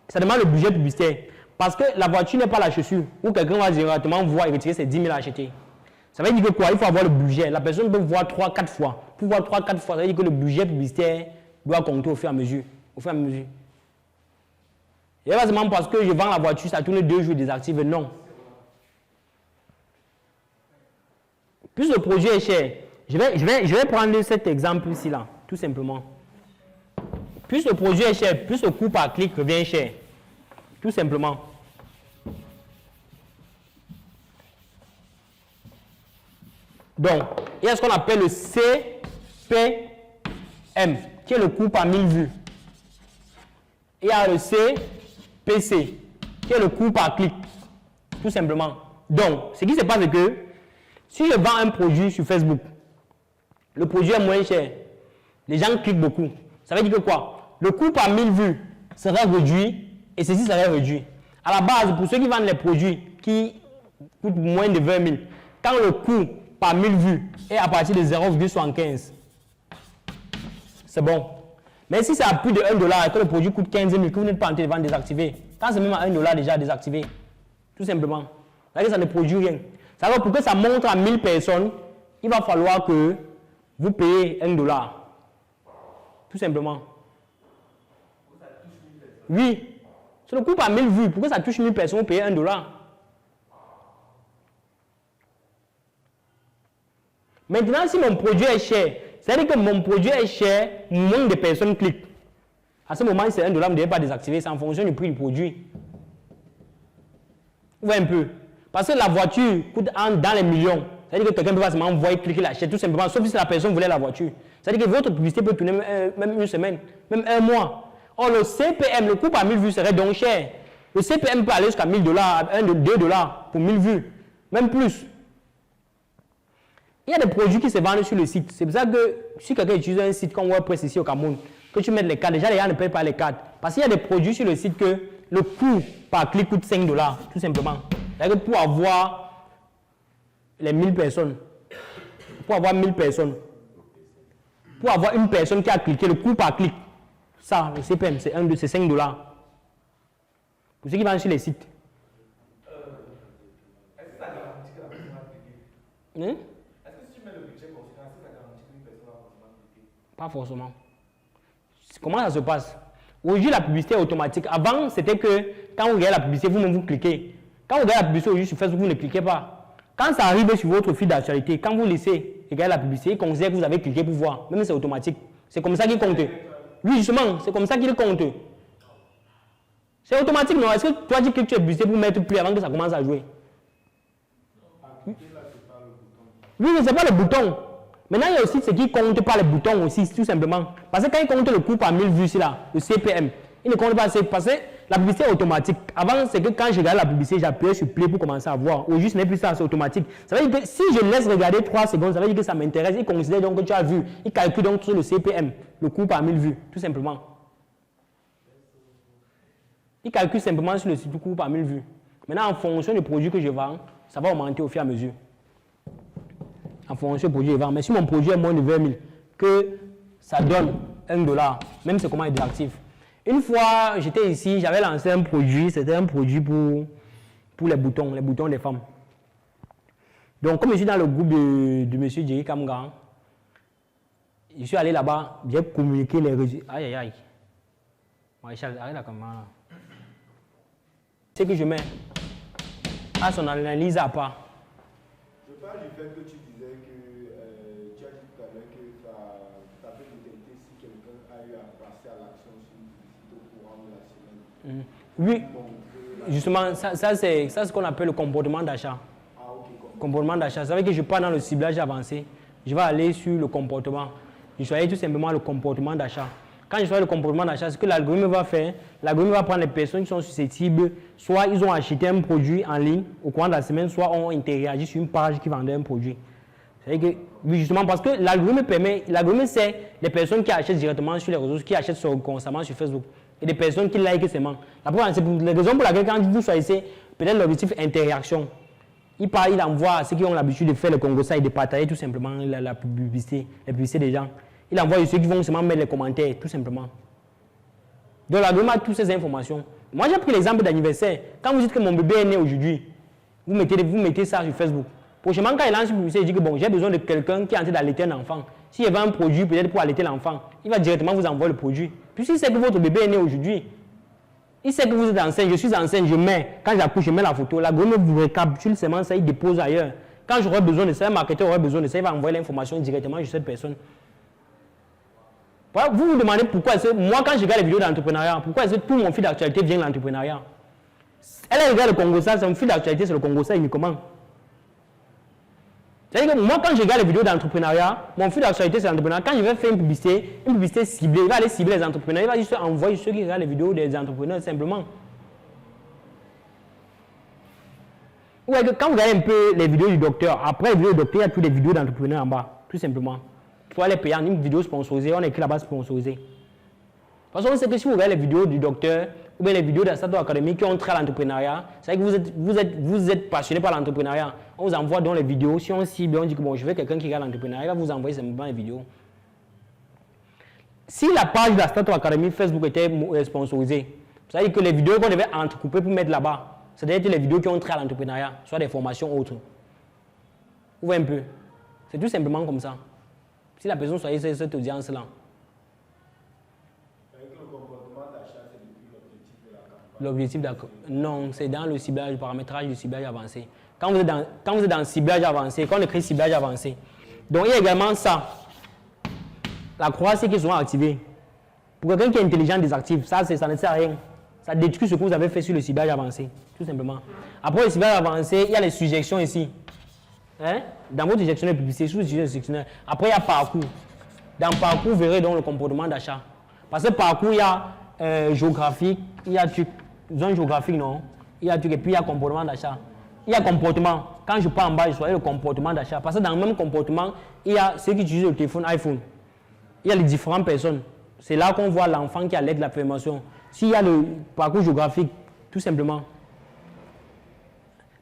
ça demande le budget publicitaire. Parce que la voiture n'est pas la chaussure, où quelqu'un va directement voir et retirer ses 10 000 à acheter. Ça veut dire que quoi? Il faut avoir le budget. La personne peut voir 3-4 fois. Pour voir 3-4 fois, ça veut dire que le budget publicitaire doit compter au fur et à mesure. Et pas seulement parce que je vends la voiture, ça tourne 2 jours désactivé, non. plus le produit est cher, je vais prendre cet exemple ici là, tout simplement. Plus le produit est cher, plus le coût par clic revient cher. Tout simplement. Donc, il y a ce qu'on appelle le CPM, qui est le coût par 1000 vues. Il y a le CPC, qui est le coût par clic. Tout simplement. Donc, ce qui se passe, c'est que si je vends un produit sur Facebook, le produit est moins cher, les gens cliquent beaucoup. Ça veut dire que quoi? Le coût par 1000 vues serait réduit et ceci serait réduit. À la base, pour ceux qui vendent les produits qui coûtent moins de 20 000, quand le coût par 1000 vues est à partir de 0,75, c'est bon. Mais si c'est à plus de 1 $, et que le produit coûte 15 000, que vous n'êtes pas en train de vendre désactivé, quand c'est même à 1 $ déjà désactivé, tout simplement, ça ne produit rien. Ça veut dire pour que ça montre à 1000 personnes, il va falloir que vous payez 1 $. Tout simplement. Oui. C'est le coût par 1000 vues. Pour que ça touche 1000 personnes, vous payez 1 $. Maintenant, si mon produit est cher, c'est-à-dire que mon produit est cher, moins de personnes cliquent. À ce moment, c'est 1 $, vous ne devez pas désactiver, c'est en fonction du prix du produit. Vous voyez un peu. Parce que la voiture coûte dans les millions. C'est-à-dire que quelqu'un peut facilement envoyer, cliquer, l'acheter, tout simplement, sauf si la personne voulait la voiture. C'est-à-dire que votre publicité peut tourner même une semaine, même un mois. Or, le CPM, le coût par 1000 vues serait donc cher. Le CPM peut aller jusqu'à 1000 $, 1, 2 $ pour 1000 vues, même plus. Il y a des produits qui se vendent sur le site. C'est pour ça que si quelqu'un utilise un site comme WordPress ici au Cameroun, que tu mets les cartes, déjà les gens ne payent pas les cartes. Parce qu'il y a des produits sur le site que le coût par clic coûte 5 $, tout simplement. C'est-à-dire que pour avoir les 1000 personnes, pour avoir 1000 personnes, pour avoir une personne qui a cliqué, le coût par clic, ça, le CPM, c'est 5 $. Pour ceux qui vendent sur les sites. Est-ce que ça garantit que la personne va cliquer? Hein? Est-ce que si tu mets le budget conséquent, est-ce que ça garantit qu'une personne va forcément cliquer? Pas forcément. Comment ça se passe? Aujourd'hui, la publicité est automatique. Avant, c'était que quand vous regardez la publicité, vous-même vous cliquez. Quand vous regardez la publicité aujourd'hui sur Facebook, vous ne cliquez pas. Quand ça arrive sur votre fil d'actualité, quand vous laissez regarder la publicité, il considère que vous avez cliqué pour voir. Même si c'est automatique. C'est comme ça qu'il compte. Oui, justement, c'est comme ça qu'il compte. C'est automatique, non? Est-ce que toi, tu cliques sur la publicité pour mettre plus avant que ça commence à jouer? Oui, mais ce n'est pas le bouton. Maintenant, il y a aussi ce qui compte par les boutons aussi, tout simplement. Parce que quand il compte le coût par 1000 vues, c'est là, le CPM, il ne compte pas, parce que la publicité est automatique. Avant, c'est que quand je regarde la publicité, j'appuyais sur play pour commencer à voir. Aujourd'hui, ce n'est plus ça, c'est automatique. Ça veut dire que si je laisse regarder 3 secondes, ça veut dire que ça m'intéresse. Il considère donc que tu as vu. Il calcule donc sur le CPM, le coût par 1000 vues, tout simplement. Il calcule simplement sur le coût par 1000 vues. Maintenant, en fonction du produit que je vends, ça va augmenter au fur et à mesure. En fonction du produit que je vends. Mais si mon produit est moins de 20 000, que ça donne 1 $, même c'est comment il est désactif. Une fois, j'étais ici, j'avais lancé un produit, c'était un produit pour les boutons des femmes. Donc, comme je suis dans le groupe de M. Jerry Kamga, je suis allé là-bas, j'ai communiqué les résultats. Aïe, aïe, aïe. Maréchal, arrête la caméra là. C'est que je mets à son analyse à part. Je parle du fait que tu disais que tu as dit tout à l'heure que ça peut détecter si quelqu'un a eu à passer à l'action sur une publicité au courant de la semaine. Oui, justement, ça c'est ce qu'on appelle le comportement d'achat. Ah, ok. Comportement d'achat. Ça veut dire que je pars dans le ciblage avancé, je vais aller sur le comportement. Je choisis tout simplement le comportement d'achat. Quand je choisis le comportement d'achat, ce que l'algorithme va faire, l'algorithme va prendre les personnes qui sont susceptibles, soit ils ont acheté un produit en ligne au courant de la semaine, soit ont interagi sur une page qui vendait un produit. C'est-à-dire que, oui, justement, parce que l'algorithme sait les personnes qui achètent directement sur les réseaux, qui achètent constamment sur Facebook, et des personnes qui likent seulement. C'est pour la raison pour laquelle, quand vous choisissez peut-être l'objectif interaction, il envoie à ceux qui ont l'habitude de faire le Congo ça et de partager tout simplement la publicité, les publicités des gens. Il envoie à ceux qui vont seulement mettre les commentaires, tout simplement. Donc l'algorithme a toutes ces informations. Moi, j'ai pris l'exemple d'anniversaire. Quand vous dites que mon bébé est né aujourd'hui, vous mettez ça sur Facebook. Prochainement, quand il lance une publicité, il dit que bon, j'ai besoin de quelqu'un qui est en train d'allaiter un enfant. S'il y avait un produit peut-être pour allaiter l'enfant, il va directement vous envoyer le produit. Puis s'il sait que votre bébé est né aujourd'hui, il sait que vous êtes enceinte, je suis enceinte, je mets, quand j'accouche, je mets la photo, l'algorithme vous récapitule seulement ça, il dépose ailleurs. Quand j'aurai besoin de ça, un marketeur aurait besoin de ça, il va envoyer l'information directement à cette personne. Voilà, vous vous demandez pourquoi est-ce que moi, quand je regarde les vidéos d'entrepreneuriat, pourquoi est-ce que tout mon fil d'actualité vient de l'entrepreneuriat? Elle regarde le Congo, ça, son fil d'actualité, c'est le Congo, ça uniquement. C'est-à-dire que moi, quand je regarde les vidéos d'entrepreneuriat, mon fil d'actualité, c'est l'entrepreneuriat. Quand je vais faire une publicité ciblée, il va aller cibler les entrepreneurs, il va juste envoyer ceux qui regardent les vidéos des entrepreneurs, simplement. Ou quand vous regardez un peu les vidéos du docteur, après les vidéos du docteur, il y a toutes les vidéos d'entrepreneurs en bas, tout simplement. Pour aller payer en une vidéo sponsorisée, on écrit là-bas sponsorisé. Parce qu'on sait que si vous regardez les vidéos du docteur, ou bien les vidéos de la Startup Academy qui ont trait à l'entrepreneuriat, c'est vrai que vous êtes passionné par l'entrepreneuriat. On vous envoie dans les vidéos, si on cible, on dit que bon, je veux quelqu'un qui regarde l'entrepreneuriat, il va vous envoyer simplement les vidéos. Si la page de la Startup Academy Facebook était sponsorisée, ça veut dire que les vidéos qu'on devait entrecouper pour mettre là-bas, c'est-à-dire les vidéos qui ont trait à l'entrepreneuriat, soit des formations autres. Vous voyez un peu. C'est tout simplement comme ça. Si la personne soit cette audience-là. L'objectif d'accord. Non, c'est dans le ciblage, le paramétrage du ciblage avancé. Quand vous êtes dans le ciblage avancé, quand on écrit ciblage avancé, donc il y a également ça. La croix, c'est qu'ils sont activés. Pour quelqu'un qui est intelligent, désactive, ça ne sert à rien. Ça détruit ce que vous avez fait sur le ciblage avancé, tout simplement. Après le ciblage avancé, il y a les suggestions ici. Hein? Dans votre gestionnaire publicité, sous le gestionnaire. Après, il y a parcours. Dans parcours, vous verrez donc le comportement d'achat. Parce que parcours, il y a géographique, il y a zone géographique, non? Il y a et puis il y a comportement d'achat. Il y a comportement. Quand je pars en bas, je choisis le comportement d'achat. Parce que dans le même comportement, il y a ceux qui utilisent le téléphone iPhone. Il y a les différentes personnes. C'est là qu'on voit l'enfant qui a l'aide de la formation. S'il y a le parcours géographique, tout simplement.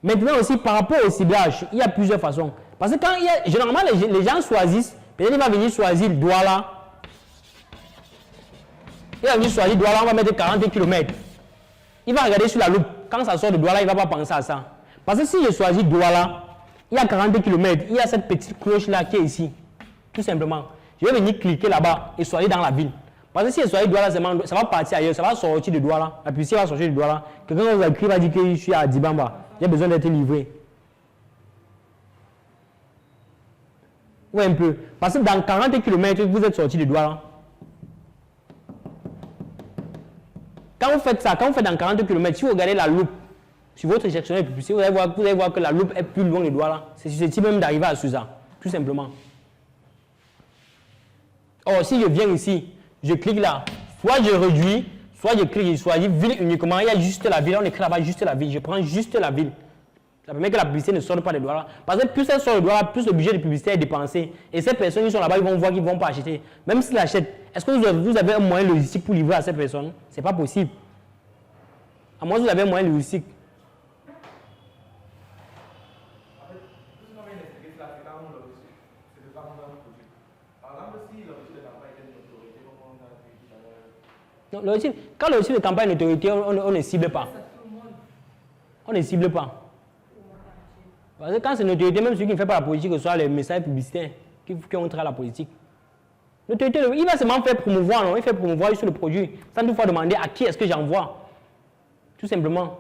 Maintenant aussi, par rapport au ciblage, il y a plusieurs façons. Parce que quand il y a, généralement, les gens choisissent, peut-être il va venir choisir Douala. Il va venir choisir Douala, on va mettre 40 km. Il va regarder sur la loupe. Quand ça sort de Douala, il ne va pas penser à ça. Parce que si je choisis Douala, il y a 40 km, il y a cette petite cloche-là qui est ici. Tout simplement. Je vais venir cliquer là-bas et choisir dans la ville. Parce que si je choisis Douala, ça va partir ailleurs, ça va sortir de Douala. La publicité va sortir de Douala. Quelqu'un vous a écrit, va dire que je suis à Dibamba. J'ai besoin d'être livré. Oui, un peu. Parce que dans 40 km, vous êtes sorti de Douala. Quand vous faites ça, quand vous faites dans 40 km, si vous regardez la loupe sur votre gestionnaire publicité, vous allez voir que la loupe est plus loin de Douala. C'est susceptible même d'arriver à Suza, tout simplement. Or, si je viens ici, je clique là, soit je réduis, soit je clique, je choisis ville uniquement, il y a juste la ville, on écrit là-bas juste la ville, je prends juste la ville. Ça permet que la publicité ne sorte pas de Douala. Parce que plus elle sort de Douala, plus le budget de publicité est dépensé. Et ces personnes qui sont là-bas, ils vont voir qu'ils ne vont pas acheter. Même s'ils achètent, est-ce que vous avez un moyen logistique pour livrer à ces personnes? Ce n'est pas possible. À moins que vous avez un moyen logistique. Non, quand l'objectif de campagne d'autorité, on ne cible pas. On ne cible pas. Parce que quand c'est une autorité, même celui qui ne fait pas la politique, reçoit les messages publicitaires qui ont trait à la politique. L'autorité, il va seulement faire promouvoir, non? Il fait promouvoir sur le produit, sans toutefois demander à qui est-ce que j'envoie. Tout simplement.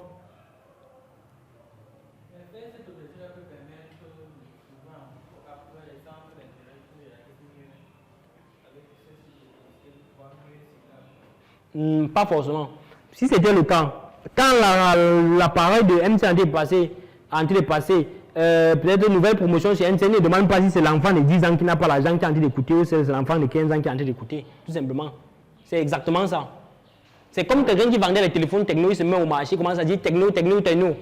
Pas forcément. Si c'était le cas, quand l'appareil de MTN est en train de passer, peut-être une nouvelle promotion chez MTN, ne demande pas si c'est l'enfant de 10 ans qui n'a pas l'argent qui est en train d'écouter ou c'est l'enfant de 15 ans qui est en train d'écouter. Tout simplement. C'est exactement ça. C'est comme quelqu'un qui vendait les téléphones techno, il se met au marché, il commence à dire techno, techno, techno.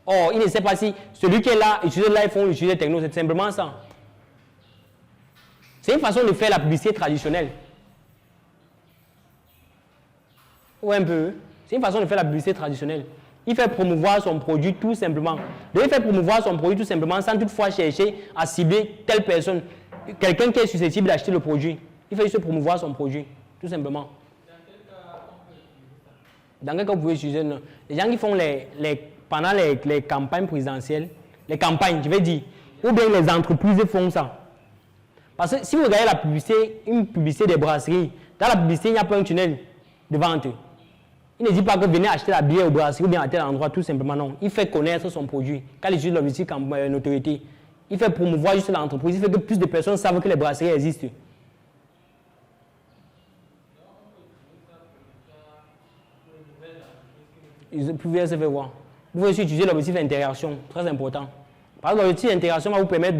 Or, il ne sait pas si celui qui est là utilise l'iPhone, utilise le techno, c'est simplement ça. C'est une façon de faire la publicité traditionnelle. Ou un peu. C'est une façon de faire la publicité traditionnelle. Il fait promouvoir son produit tout simplement. Donc, il fait promouvoir son produit tout simplement sans toutefois chercher à cibler telle personne. Quelqu'un qui est susceptible d'acheter le produit. Il fait juste promouvoir son produit, tout simplement. Dans quel cas vous pouvez utiliser? Les gens qui font pendant les campagnes présidentielles, les campagnes, je vais dire, ou bien les entreprises font ça. Parce que si vous regardez la publicité, une publicité des brasseries, dans la publicité, il n'y a pas un tunnel devant eux. Il ne dit pas que venez acheter la bière au brasserie ou bien à tel endroit, tout simplement non. Il fait connaître son produit. Quand il utilise l'objectif en autorité, Il fait promouvoir juste l'entreprise. Il fait que plus de personnes savent que les brasseries existent. Ils pouvaient se faire voir. Vous pouvez aussi utiliser l'objectif d'interaction, très important. Par exemple, l'objectif d'interaction va vous permettre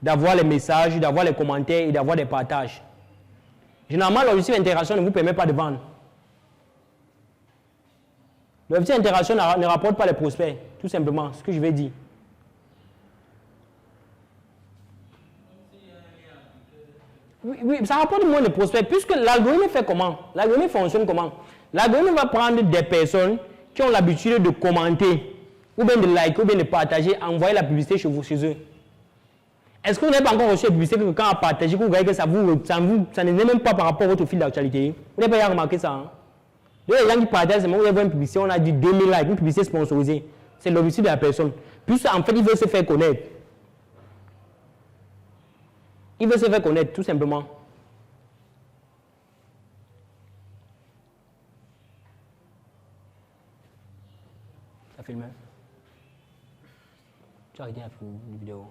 d'avoir les messages, d'avoir les commentaires et d'avoir des partages. Généralement, l'objectif d'interaction ne vous permet pas de vendre. L'objectif d'interaction ne rapporte pas les prospects, tout simplement, ce que je vais dire. Oui, ça rapporte moins de prospects, puisque l'algorithme fait comment? L'algorithme fonctionne comment? L'algorithme va prendre des personnes qui ont l'habitude de commenter, ou bien de liker, ou bien de partager, envoyer la publicité chez eux. Est-ce que vous n'avez pas encore reçu la publicité que quand on a partagé, que vous voyez que ça n'est même pas par rapport à votre fil d'actualité? Vous n'avez pas remarqué ça? Hein? Donc, les gens qui partagent, c'est moi, vous avez une publicité, on a dit 2000 likes, une publicité sponsorisée. C'est l'objectif de la personne. Puis en fait, il veut se faire connaître. Il veut se faire connaître, tout simplement. Ça filme. Tu as arrêté la vidéo.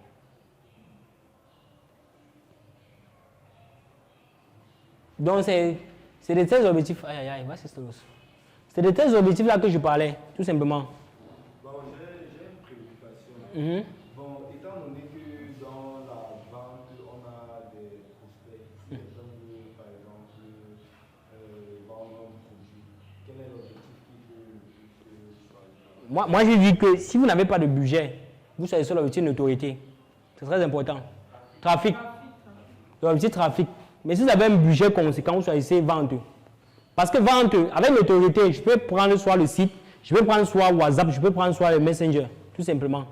Donc, c'est de tels objectifs. Aïe, aïe, aïe, va, c'est de tels objectifs-là que je parlais, tout simplement. Bon, j'ai une préoccupation. Bon, étant donné que dans la vente, on a des prospects, par exemple, vendre un produit, quel est l'objectif qu'il faut choisir? Moi, je dis que si vous n'avez pas de budget, vous choisissez l'objectif de notoriété. C'est très important. Trafic. L'objectif trafic. Mais si vous avez un budget conséquent, vous choisissez vente. Parce que vente, avec notoriété, je peux prendre soit le site, je peux prendre soit WhatsApp, je peux prendre soit le Messenger, tout simplement.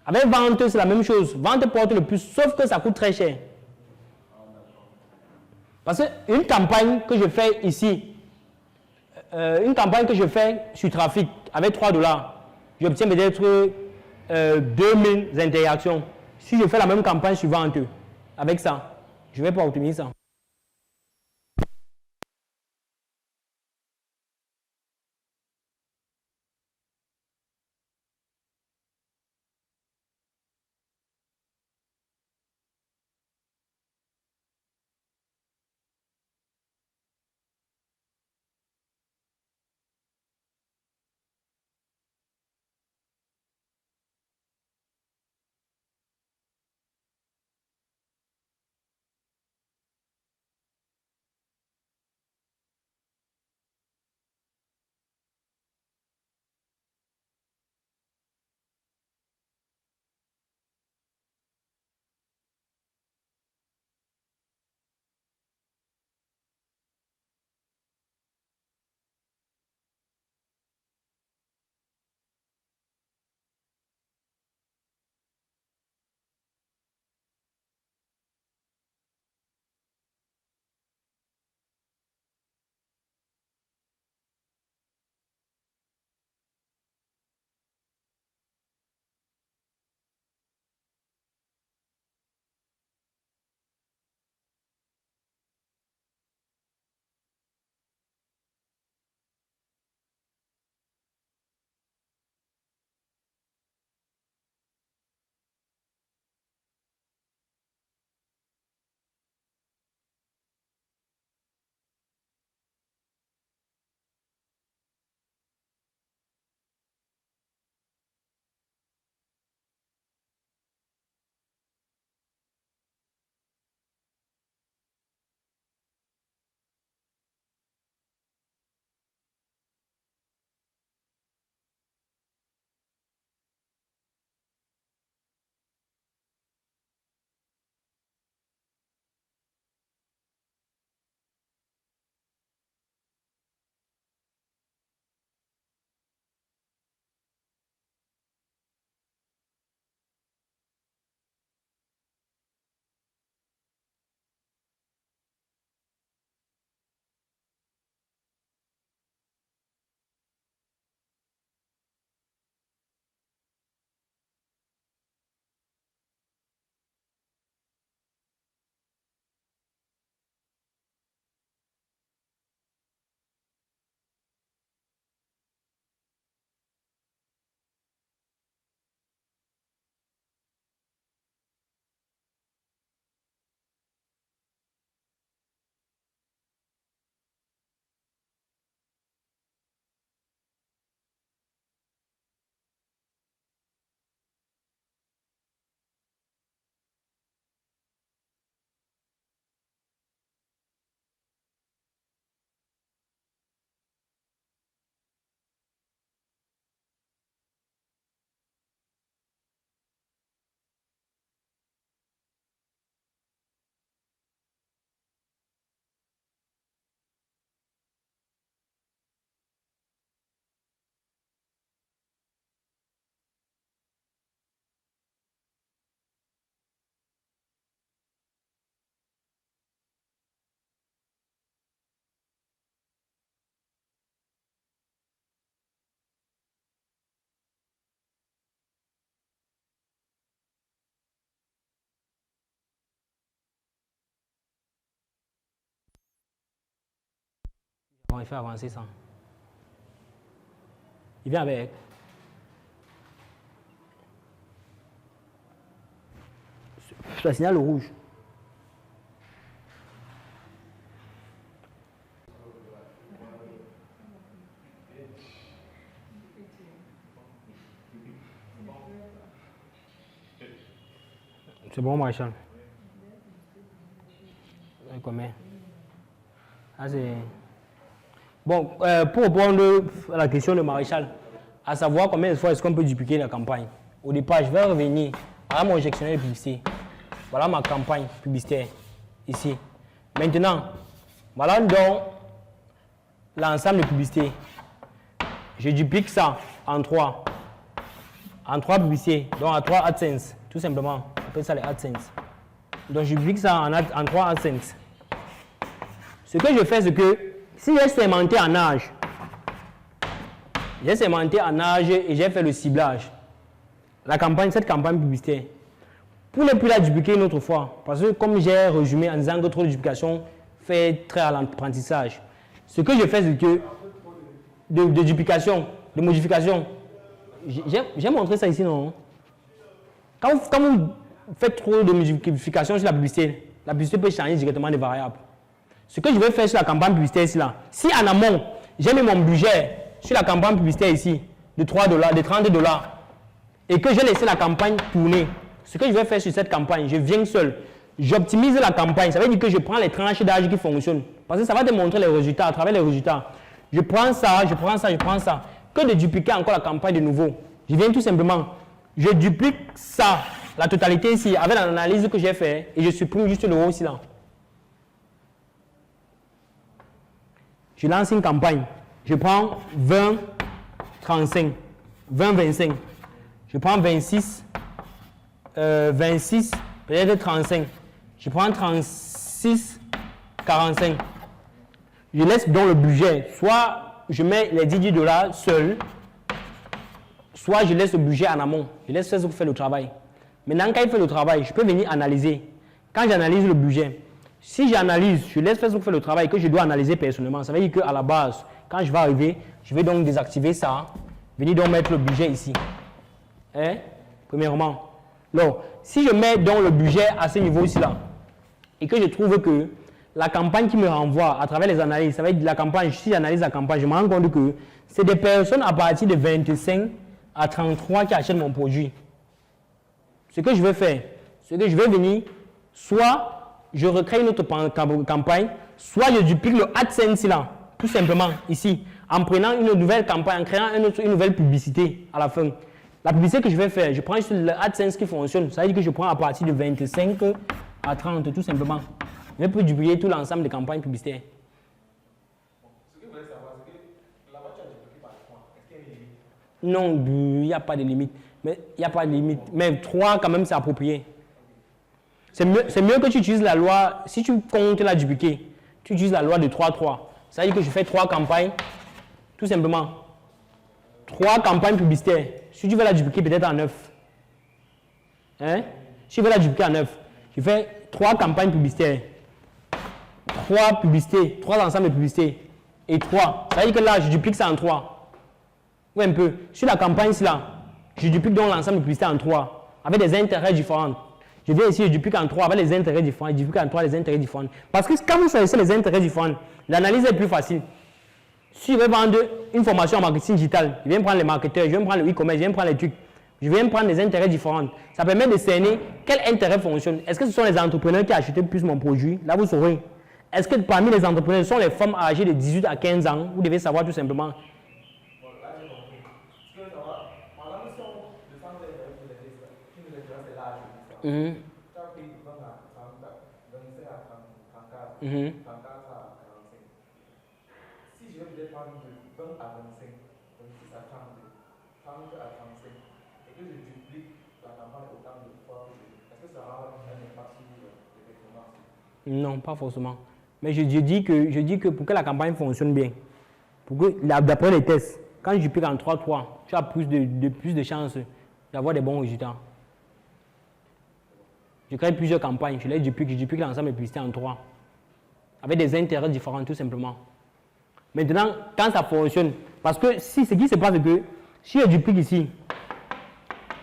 Avec vente, c'est la même chose. Vente porte le plus, sauf que ça coûte très cher. Parce qu'une campagne que je fais ici, une campagne que je fais sur trafic avec 3 $, j'obtiens peut-être 2000 interactions. Si je fais la même campagne sur vente, avec ça, je ne vais pas obtenir ça. Bon, il fait avancer ça. Il vient avec. Ça signale le rouge. C'est bon, Maréchal. Combien? Ah, c'est... Bon, pour répondre à la question de Maréchal, à savoir combien de fois est-ce qu'on peut dupliquer la campagne. Au départ, je vais revenir à mon gestionnaire de publicité. Voilà ma campagne publicitaire, ici. Maintenant, voilà donc l'ensemble de publicités. Je duplique ça en 3. En 3 publicités, donc en 3 AdSense, tout simplement. On appelle ça les AdSense. Donc je duplique ça en 3 AdSense. Ce que je fais, c'est que si j'ai segmenté en âge, et j'ai fait le ciblage, cette campagne publicitaire, pour ne plus la dupliquer une autre fois, parce que comme j'ai résumé en disant que trop de duplication fait très à l'apprentissage, ce que je fais, c'est que de duplication, de modification, j'ai montré ça ici, non? Quand vous faites trop de modifications sur la publicité peut changer directement de variables. Ce que je vais faire sur la campagne publicitaire ici, là, si en amont, j'ai mis mon budget sur la campagne publicitaire ici, de $3, de $30, et que j'ai laissé la campagne tourner, ce que je vais faire sur cette campagne, je viens seul, j'optimise la campagne, ça veut dire que je prends les tranches d'âge qui fonctionnent, parce que ça va te montrer les résultats, à travers les résultats. Je prends ça, que de dupliquer encore la campagne de nouveau. Je viens tout simplement, je duplique ça, la totalité ici, avec l'analyse que j'ai fait, et je supprime juste le haut ici là. Je lance une campagne, je prends 20, 35, 20, 25, je prends 26, 26, peut-être 35, je prends 36, 45. Je laisse donc le budget, soit je mets les $10 seul, soit je laisse le budget en amont, je laisse Facebook faire le travail. Maintenant, quand il fait le travail, je peux venir analyser. Quand j'analyse le budget, si j'analyse, je laisse Facebook faire le travail que je dois analyser personnellement. Ça veut dire qu'à la base, quand je vais arriver, je vais donc désactiver ça, venir donc mettre le budget ici. Hein? Premièrement. Donc, si je mets donc le budget à ce niveau-ci là, et que je trouve que la campagne qui me renvoie à travers les analyses, ça veut dire la campagne, si j'analyse la campagne, je me rends compte que c'est des personnes à partir de 25 à 33 qui achètent mon produit. Ce que je vais faire, c'est que je vais venir, soit je recrée une autre campagne, soit je duplique le AdSense là, tout simplement ici, en prenant une nouvelle campagne, en créant une nouvelle publicité à la fin. La publicité que je vais faire, je prends juste le AdSense qui fonctionne, ça veut dire que je prends à partir de 25 à 30 tout simplement. Je peux dupliquer tout l'ensemble des campagnes publicitaires. Ce que je voulais savoir, c'est que la voiture est dupliquée par 3. Est-ce qu'il y a une limite? Non, il n'y a pas de limite. Mais il n'y a pas de limite. Mais 3 quand même c'est approprié. C'est mieux que tu utilises la loi, si tu comptes la dupliquer, tu utilises la loi de 3-3. Ça veut dire que je fais 3 campagnes, tout simplement. 3 campagnes publicitaires. Si tu veux la dupliquer peut-être en 9. Hein? Si tu veux la dupliquer en 9, je fais 3 campagnes publicitaires. 3 publicités, 3 ensembles de publicités. Et 3. Ça veut dire que là, je duplique ça en 3. Oui, un peu. Sur la campagne, c'est là. Je duplique donc l'ensemble de publicités en 3. Avec des intérêts différents. Je viens ici, je duplique en 3 avec les intérêts différents. Je duplique en 3 les intérêts différents. Parce que quand vous choisissez les intérêts différents, l'analyse est plus facile. Si je vais vendre une formation en marketing digital, je viens prendre les marketeurs, je viens prendre le e-commerce, je viens prendre les trucs. Je viens prendre des intérêts différents. Ça permet de cerner quel intérêt fonctionne. Est-ce que ce sont les entrepreneurs qui achètent plus mon produit? Là, vous saurez. Est-ce que parmi les entrepreneurs, ce sont les femmes âgées de 18 à 15 ans? Vous devez savoir tout simplement. Bon, là, j'ai compris. Ce que je veux savoir, pendant que si on descend les qui nous intéresse, c'est l'âge. Tu as pris 20 à 34, 25 à 34, 34 à 45. Si je vais peut-être prendre de 20 à 25, 26 à 32, 30 à 35, et que je duplique la campagne autant de fois que je veux, est-ce que ça aura un impact sur les performances? Non, pas forcément. Mais je dis que pour que la campagne fonctionne bien, d'après les tests, quand je duplique en 3-3, tu as plus de chances d'avoir des bons résultats. Je crée plusieurs campagnes, je duplique l'ensemble des publicités en 3, avec des intérêts différents tout simplement. Maintenant, quand ça fonctionne, parce que si ce qui se passe, c'est que si je duplique ici,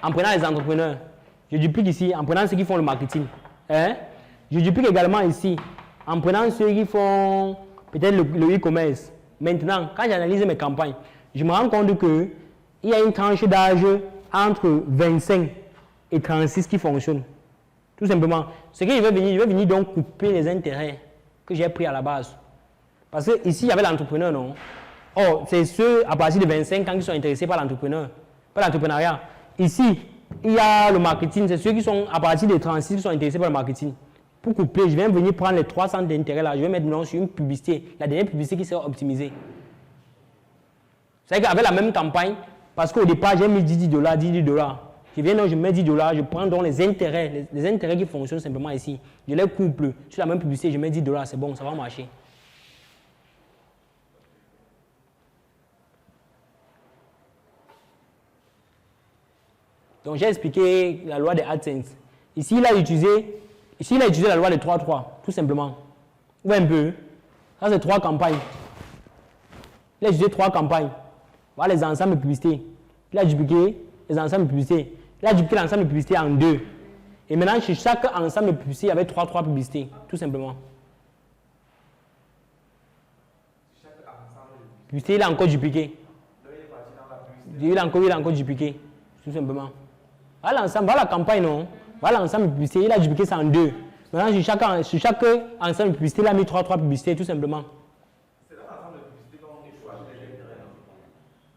en prenant les entrepreneurs, je duplique ici en prenant ceux qui font le marketing, hein? Je duplique également ici en prenant ceux qui font peut-être le e-commerce. Maintenant, quand j'analyse mes campagnes, je me rends compte qu'il y a une tranche d'âge entre 25 et 36 qui fonctionne. Tout simplement. Ce que je vais venir donc couper les intérêts que j'ai pris à la base. Parce que ici, il y avait l'entrepreneur, non? Oh, c'est ceux à partir de 25 ans qui sont intéressés par l'entrepreneuriat. Ici, il y a le marketing, c'est ceux qui sont à partir de 36 qui sont intéressés par le marketing. Pour couper, je vais venir prendre les 3 centres d'intérêt là, je vais mettre maintenant sur une publicité, la dernière publicité qui sera optimisée. C'est qu'avec la même campagne, parce qu'au départ, j'ai mis 10 $, 10 $. Je viens donc, je mets 10 $, je prends donc les intérêts qui fonctionnent simplement ici. Je les couple sur la même publicité, je mets 10 $, c'est bon, ça va marcher. Donc j'ai expliqué la loi de AdSense. Ici, il a utilisé la loi de 3-3, tout simplement. Vous voyez un peu. Ça, c'est 3 campagnes. Il a utilisé 3 campagnes. Voilà les ensembles de publicités. Il a dupliqué les ensembles de publicités. Il a dupliqué l'ensemble de publicités en 2. Et maintenant, chez chaque ensemble de publicités, il y avait 3 publicités, tout simplement. Chaque ensemble de Publicité, il a encore dupliqué. donc il est parti dans la publicité. Il a encore dupliqué, tout simplement. Voilà l'ensemble, voilà la campagne, non? Voilà l'ensemble de publicités, il a dupliqué ça en 2. Maintenant, sur chaque ensemble de publicités, il a mis 3 publicités, tout simplement. C'est dans l'ensemble de publicités qu'on choisit les intérêts.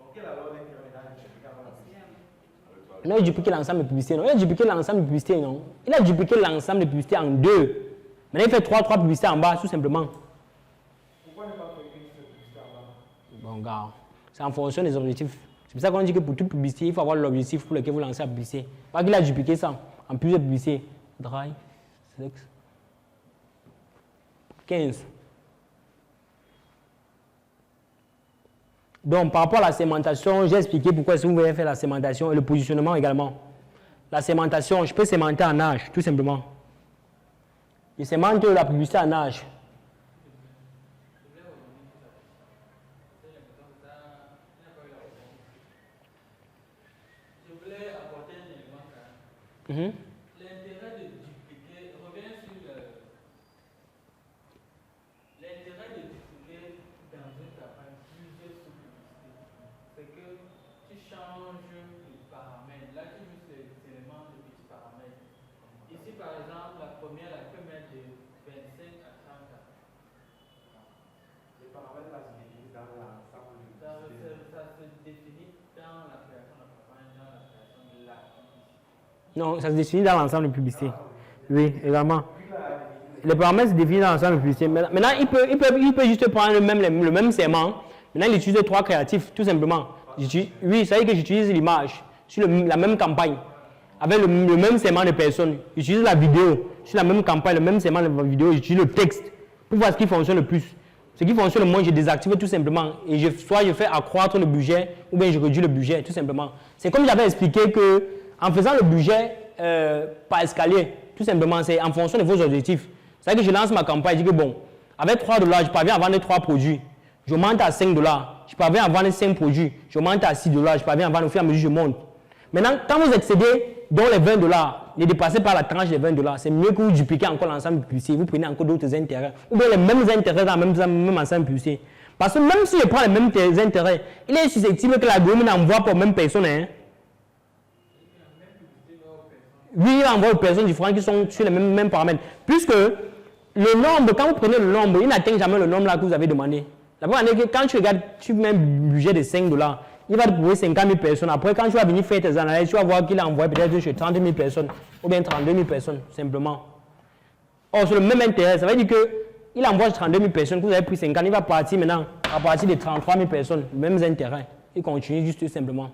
Donc, quelle est la loi d'intérêt maintenant de dupliquer avant la publicité? Non, il a dupliqué l'ensemble de publicités, non? Il a dupliqué l'ensemble de publicités, non? Il a dupliqué l'ensemble de publicités en 2. Maintenant, il fait 3 publicités en bas, tout simplement. Pourquoi ne pas faire une seule publicité en bas? Bon, gars, c'est en fonction des objectifs. C'est pour ça qu'on dit que pour toute publicité, il faut avoir l'objectif pour lequel vous lancez la publicité. Pas qu'il a dupliqué ça en plusieurs publicités. Drive, 6, 15. Donc, par rapport à la segmentation, j'ai expliqué pourquoi est-ce que vous voulez faire la segmentation et le positionnement également. La segmentation, je peux segmenter en âge, tout simplement. Je segmente la publicité en âge. L'intérêt de dupliquer, revient sur l'intérêt de dupliquer dans une campagne plusieurs sous-publicités. C'est que tu changes les paramètres. Là, tu mets ces éléments de petits paramètres. Ici, par exemple, la première, elle peut mettre de 25 à 30 ans. Les paramètres là se définissent dans l'ensemble de publicité. Ça se définit dans la création de la campagne, dans la création de la publicité. Non, ça se définit dans l'ensemble de publicité. Oui, également. Les paramètres se définissent dans l'ensemble de publicité. Maintenant, il peut juste prendre le même segment. Maintenant, il utilise 3 créatifs, tout simplement. Oui, ça veut dire que j'utilise l'image sur la même campagne, avec le même segment de personnes. J'utilise la vidéo sur la même campagne, le même segment de vidéo. J'utilise le texte pour voir ce qui fonctionne le plus. Ce qui fonctionne le moins, je désactive tout simplement. Et soit je fais accroître le budget, ou bien je réduis le budget, tout simplement. C'est comme j'avais expliqué que en faisant le budget par escalier, tout simplement, c'est en fonction de vos objectifs. C'est-à-dire que je lance ma campagne, je dis que bon, avec 3 $, je parviens à vendre 3 produits. Je monte à 5 $, je parviens à vendre 5 produits. Je monte à 6 $, je parviens à vendre au fur et à mesure, je monte. Maintenant, quand vous excédez dans les 20 $, ne dépassez pas la tranche des 20 $, c'est mieux que vous dupliquez encore l'ensemble publicitaire, vous prenez encore d'autres intérêts, ou bien les mêmes intérêts dans le même ensemble publicitaire. Parce que même si je prends les mêmes intérêts, il est susceptible que l'algorithme n'envoie pas aux mêmes personnes. Hein. Oui, il envoie aux personnes différentes qui sont sur les mêmes paramètres. Puisque le nombre, quand vous prenez le nombre, il n'atteint jamais le nombre là que vous avez demandé. La première année, quand tu regardes, tu mets un budget de 5 $, il va te trouver 50 000 personnes. Après, quand tu vas venir faire tes analyses, tu vas voir qu'il a envoyé peut-être chez 30 000 personnes ou bien 32 000 personnes, simplement. Or, sur le même intérêt, ça veut dire qu'il envoie 32 000 personnes, que vous avez pris 50, il va partir maintenant à partir de 33 000 personnes, les mêmes intérêts. Il continue juste simplement.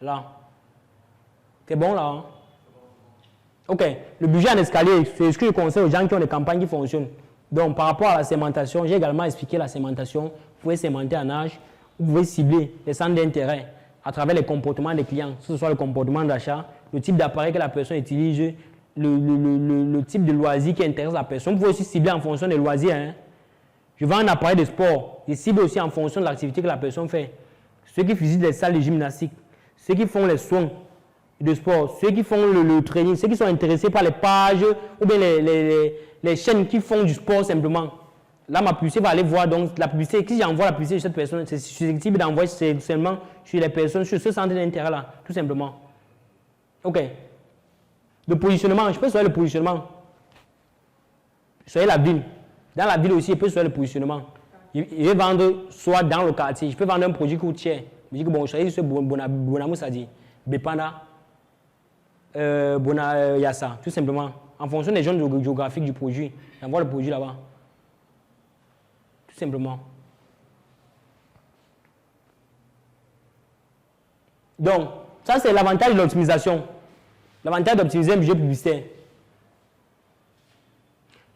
Là. C'est bon là, hein? Ok, le budget en escalier, c'est ce que je conseille aux gens qui ont des campagnes qui fonctionnent. Donc, par rapport à la segmentation, j'ai également expliqué la segmentation. Vous pouvez segmenter en âge, vous pouvez cibler les centres d'intérêt à travers les comportements des clients, que ce soit le comportement d'achat, le type d'appareil que la personne utilise, le type de loisir qui intéresse la personne. Vous pouvez aussi cibler en fonction des loisirs. Hein. Je vends un appareil de sport. Je cible aussi en fonction de l'activité que la personne fait. Ceux qui visitent les salles de gymnastique, ceux qui font les soins de sport, ceux qui font le training, ceux qui sont intéressés par les pages ou bien les chaînes qui font du sport simplement. Là, ma publicité va aller voir donc la publicité. Si j'envoie la publicité de cette personne, c'est susceptible d'envoyer seulement sur les personnes, sur ce centre d'intérêt-là, tout simplement. OK. Le positionnement, je peux choisir le positionnement. Choisir la ville. Dans la ville aussi, je peux choisir le positionnement. Je vais vendre soit dans le quartier. Je peux vendre un produit qui coûte cher. Je dis que bon, je choisis ce Bonamou, ça dit Bepanda, Yassa, tout simplement. En fonction des zones géographiques du produit, j'envoie le produit là-bas. Tout simplement. Donc, ça c'est l'avantage de l'optimisation. L'avantage d'optimiser un budget publicitaire.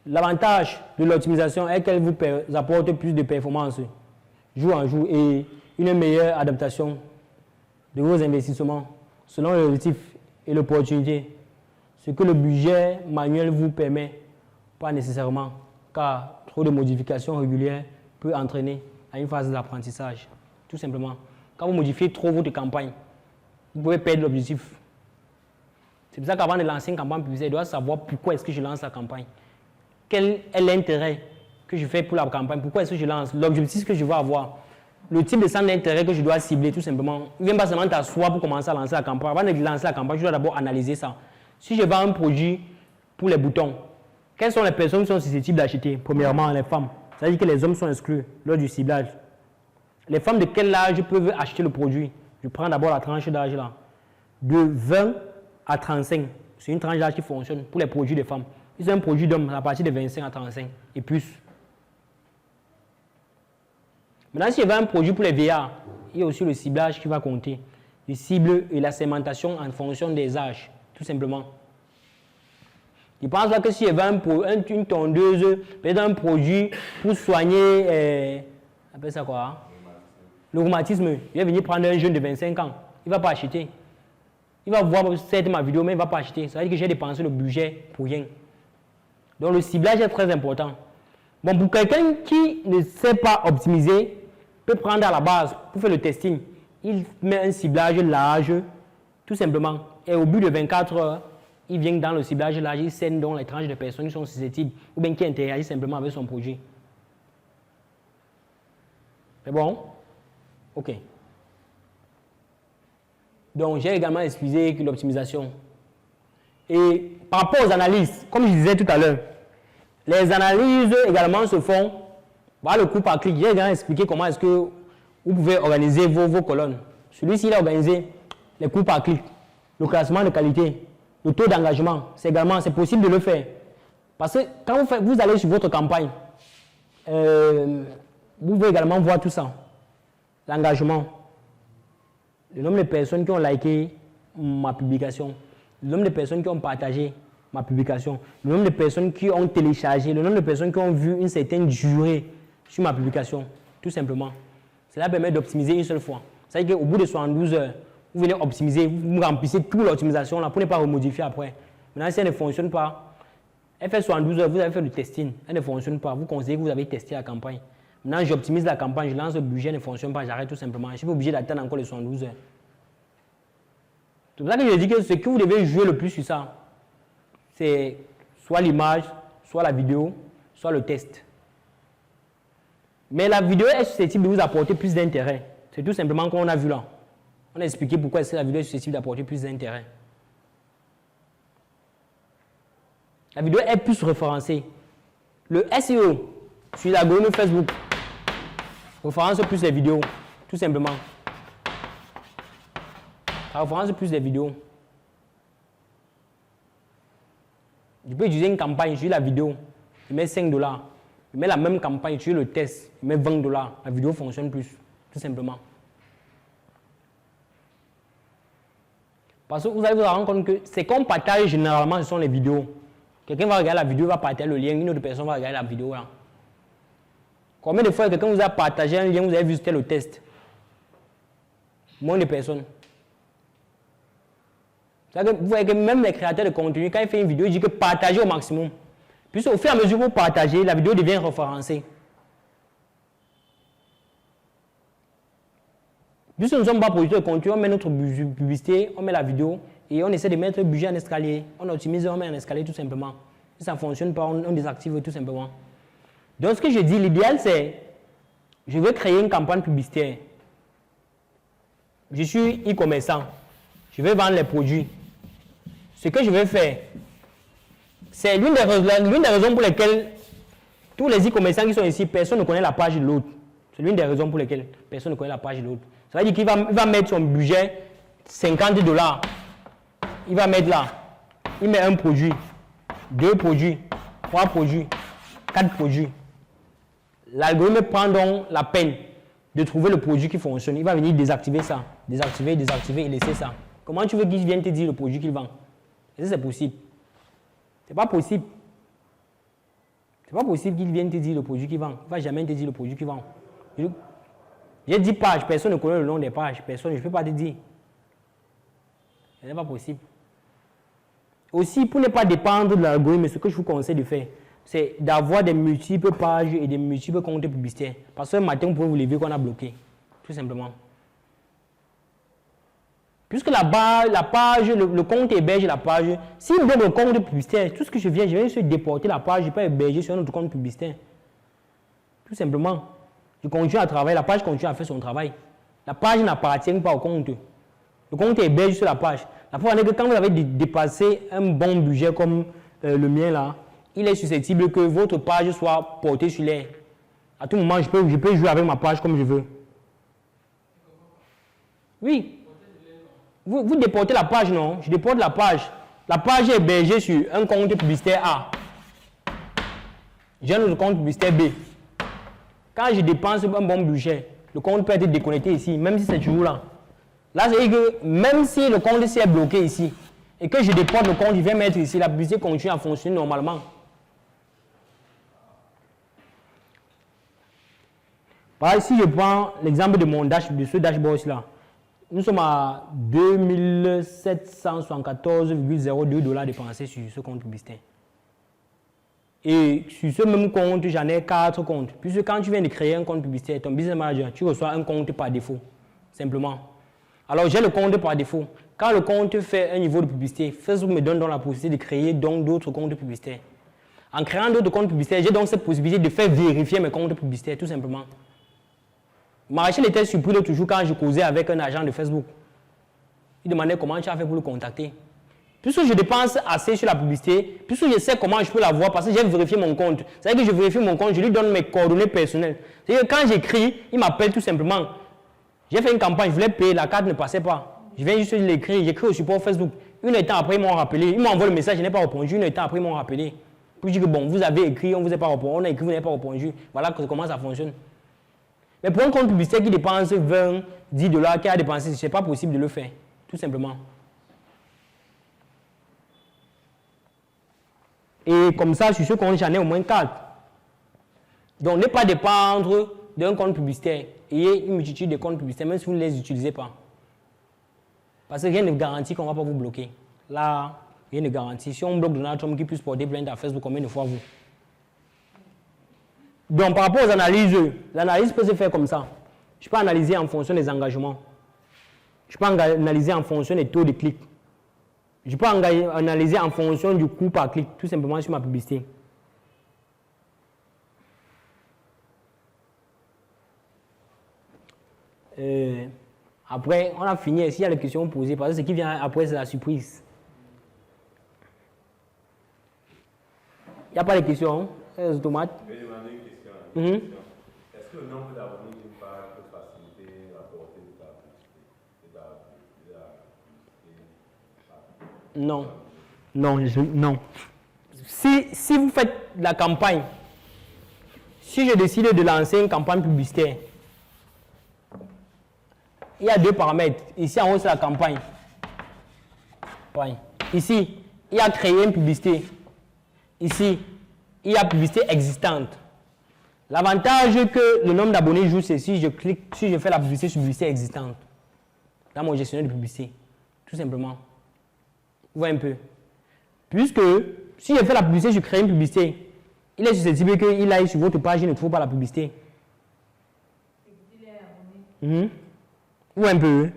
L'avantage de l'optimisation est qu'elle vous apporte plus de performance jour en jour et une meilleure adaptation de vos investissements selon l'objectif et l'opportunité. Ce que le budget manuel vous permet, pas nécessairement, car trop de modifications régulières peut entraîner à une phase d'apprentissage. Tout simplement. Quand vous modifiez trop votre campagne, vous pouvez perdre l'objectif. C'est pour ça qu'avant de lancer une campagne publicitaire, je dois savoir pourquoi est-ce que je lance la campagne. Quel est l'intérêt que je fais pour la campagne? Pourquoi est-ce que je lance? L'objectif que je veux avoir. Le type de centre d'intérêt que je dois cibler, tout simplement. Il ne vient pas seulement t'asseoir pour commencer à lancer la campagne. Avant de lancer la campagne, je dois d'abord analyser ça. Si je vends un produit pour les boutons, quelles sont les personnes qui sont susceptibles d'acheter? Premièrement, les femmes. Ça veut dire que les hommes sont exclus lors du ciblage. Les femmes de quel âge peuvent acheter le produit? Je prends d'abord la tranche d'âge là. De 20 à 35. C'est une tranche d'âge qui fonctionne pour les produits des femmes. Si c'est un produit d'homme, à partir de 25 à 35 et plus. Maintenant, si je vends un produit pour les vieillards, il y a aussi le ciblage qui va compter. Le cible et la segmentation en fonction des âges, tout simplement. Je pense là que si je vends une tondeuse, peut-être un produit pour soigner, appelle ça quoi? Hein? Le rhumatisme, il va venir prendre un jeune de 25 ans, il ne va pas acheter. Il va voir certes ma vidéo, mais il ne va pas acheter. Ça veut dire que j'ai dépensé le budget pour rien. Donc le ciblage est très important. Bon, pour quelqu'un qui ne sait pas optimiser, peut prendre à la base pour faire le testing. Il met un ciblage large, tout simplement. Et au bout de 24 heures, il vient dans le ciblage large, il scène donc les tranches de personnes qui sont susceptibles ou bien qui interagissent simplement avec son projet. C'est bon? OK. Donc j'ai également expliqué que l'optimisation. Et par rapport aux analyses, comme je disais tout à l'heure, les analyses également se font par le coût par clic. J'ai également expliqué comment est-ce que vous pouvez organiser vos colonnes. Celui-ci, il a organisé les coûts par clic, le classement de qualité, le taux d'engagement. C'est possible de le faire. Parce que quand vous allez sur votre campagne, vous pouvez également voir tout ça. L'engagement, le nombre de personnes qui ont liké ma publication, le nombre de personnes qui ont partagé ma publication, le nombre de personnes qui ont téléchargé, le nombre de personnes qui ont vu une certaine durée sur ma publication, tout simplement. Cela permet d'optimiser une seule fois. C'est-à-dire qu'au bout de 72 heures, vous venez optimiser, vous remplissez toute l'optimisation là pour ne pas remodifier après. Maintenant, si elle ne fonctionne pas, elle fait 72 heures, vous avez fait le testing, elle ne fonctionne pas, vous considérez que vous avez testé la campagne. Maintenant, j'optimise la campagne, je lance le budget, elle ne fonctionne pas, j'arrête tout simplement. Je suis obligé d'attendre encore les 72 heures. C'est pour ça que je dis que ce que vous devez jouer le plus sur ça, c'est soit l'image, soit la vidéo, soit le test. Mais la vidéo est susceptible de vous apporter plus d'intérêt. C'est tout simplement qu'on a vu là. On a expliqué pourquoi est-ce que la vidéo est susceptible d'apporter plus d'intérêt. La vidéo est plus référencée. Le SEO sur l'algorithme Facebook référence plus les vidéos, tout simplement. Ça référence plus les vidéos. Je peux utiliser une campagne, je la vidéo, je mets 5 $. Je mets la même campagne, je le test, je mets 20 $. La vidéo fonctionne plus, tout simplement. Parce que vous allez vous rendre compte que c'est qu'on partage généralement, ce sont les vidéos. Quelqu'un va regarder la vidéo, va partager le lien, une autre personne va regarder la vidéo là. Combien de fois quelqu'un vous a partagé un lien, vous avez vu c'était le test? Moins de personnes. Vous voyez que même les créateurs de contenu, quand ils font une vidéo, ils disent que partagez au maximum. Puis au fur et à mesure que vous partagez, la vidéo devient référencée. Puisque nous ne sommes pas producteurs de contenu, on met notre publicité, on met la vidéo et on essaie de mettre le budget en escalier. On optimise, on met en escalier tout simplement. Si ça ne fonctionne pas, on désactive tout simplement. Donc ce que je dis, l'idéal c'est, je veux créer une campagne publicitaire. Je suis e-commerçant. Je vais vendre les produits. Ce que je vais faire, c'est l'une des raisons pour lesquelles tous les e-commerçants qui sont ici, personne ne connaît la page de l'autre. C'est l'une des raisons pour lesquelles personne ne connaît la page de l'autre. Ça veut dire qu'il va mettre son budget $50. Il va mettre là. Il met un produit, 2 produits, 3 produits, 4 produits. L'algorithme prend donc la peine de trouver le produit qui fonctionne. Il va venir désactiver ça, désactiver et laisser ça. Comment tu veux qu'il vienne te dire le produit qu'il vend? Est-ce que c'est possible? C'est pas possible. C'est pas possible qu'il vienne te dire le produit qu'il vend. Il ne va jamais te dire le produit qu'il vend. J'ai 10 pages, personne ne connaît le nom des pages. Personne, je ne peux pas te dire. Ce n'est pas possible. Aussi, pour ne pas dépendre de l'algorithme, ce que je vous conseille de faire, c'est d'avoir des multiples pages et des multiples comptes publicitaires. Parce que un matin, vous pouvez vous lever qu'on a bloqué. Tout simplement. Puisque la page, le compte héberge la page, s'il bloque le compte publicitaire, tout ce que je vais juste déporter la page, je peux héberger sur un autre compte publicitaire. Tout simplement. Je continue à travailler, la page continue à faire son travail. La page n'appartient pas au compte. Le compte héberge sur la page. La preuve est que quand vous avez dépassé un bon budget comme le mien là, il est susceptible que votre page soit portée sur l'air. À tout moment, je peux jouer avec ma page comme je veux. Oui. Vous déportez la page, non? Je déporte la page. La page est hébergée sur un compte publicitaire A. J'ai un autre compte publicitaire B. Quand je dépense un bon budget, le compte peut être déconnecté ici, même si c'est toujours là. Là, c'est que même si le compte est bloqué ici, et que je déporte le compte, je vais mettre ici, la publicité continue à fonctionner normalement. Par exemple, si je prends l'exemple de ce dashboard-là, nous sommes à 2774,02 $ dépensés sur ce compte publicitaire. Et sur ce même compte, j'en ai 4 comptes. Puisque quand tu viens de créer un compte publicitaire, ton business manager, tu reçois un compte par défaut, simplement. Alors j'ai le compte par défaut. Quand le compte fait un niveau de publicité, Facebook me donne donc la possibilité de créer donc d'autres comptes publicitaires. En créant d'autres comptes publicitaires, j'ai donc cette possibilité de faire vérifier mes comptes publicitaires, tout simplement. Marachel était surpris l'autre jour quand je causais avec un agent de Facebook. Il demandait comment tu as fait pour le contacter. Puisque je dépense assez sur la publicité, puisque je sais comment je peux la voir parce que j'ai vérifié mon compte. C'est-à-dire que je vérifie mon compte, je lui donne mes coordonnées personnelles. C'est-à-dire que quand j'écris, il m'appelle tout simplement. J'ai fait une campagne, je voulais payer, la carte ne passait pas. Je viens juste l'écrire, j'écris au support Facebook. Une heure de temps après, ils m'ont rappelé. Ils m'ont envoyé le message, je n'ai pas répondu. Une heure de temps après, ils m'ont rappelé. Puis je dis que bon, vous avez écrit, on ne vous a pas répondu. On a écrit, vous n'avez pas répondu. Voilà comment ça fonctionne. Mais pour un compte publicitaire qui dépense 20, 10 $, qui a dépensé, ce n'est pas possible de le faire. Tout simplement. Et comme ça, sur ce compte, j'en ai au moins 4. Donc, ne pas dépendre d'un compte publicitaire. Ayez une multitude de comptes publicitaires, même si vous ne les utilisez pas. Parce que rien ne garantit qu'on ne va pas vous bloquer. Là, rien ne garantit. Si on bloque Donald Trump qui puisse porter plainte à Facebook, combien de fois vous? Donc, par rapport aux analyses, l'analyse peut se faire comme ça. Je peux analyser en fonction des engagements. Je peux analyser en fonction des taux de clics. Je peux analyser en fonction du coût par clic, tout simplement sur ma publicité. Après, on a fini. S'il y a des questions posées, parce que ce qui vient après, c'est la surprise. Il n'y a pas de questions, les automates. Je vais demander une question. Est-ce que le nombre d'abonnés d'une page peut faciliter la portée de ta publicité? Non. Non. Si vous faites la campagne, si je décide de lancer une campagne publicitaire, il y a 2 paramètres. Ici, en haut, c'est la campagne. Ici, il y a créer une publicité. Ici, il y a publicité existante. L'avantage que le nombre d'abonnés joue, c'est si je fais la publicité sur publicité existante. Dans mon gestionnaire de publicité. Tout simplement. Vous voyez un peu. Puisque, si je fais la publicité, je crée une publicité, il est susceptible qu'il aille sur votre page, il ne trouve pas la publicité. Ou un peu.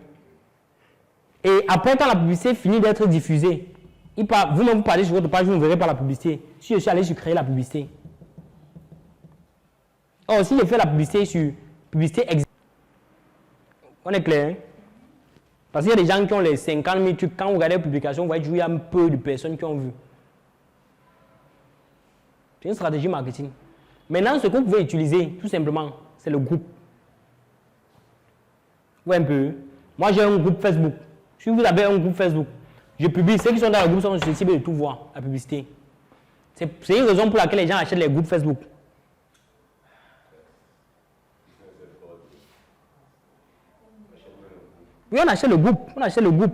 Et après, quand la publicité finit d'être diffusée, vous-même vous parlez sur votre page, vous ne verrez pas la publicité. Si je suis allé sur créer la publicité. Or, si je fais la publicité sur publicité existante, on est clair, hein? Parce qu'il y a des gens qui ont les 50 000 trucs. Quand vous regardez les publications, vous voyez qu'il y a un peu de personnes qui ont vu. C'est une stratégie marketing. Maintenant, ce que vous pouvez utiliser, tout simplement, c'est le groupe. Vous voyez un peu. Moi, j'ai un groupe Facebook. Si vous avez un groupe Facebook, je publie. Ceux qui sont dans le groupe sont susceptibles de tout voir, la publicité. C'est une raison pour laquelle les gens achètent les groupes Facebook. Oui, on achète le groupe. On achète le groupe.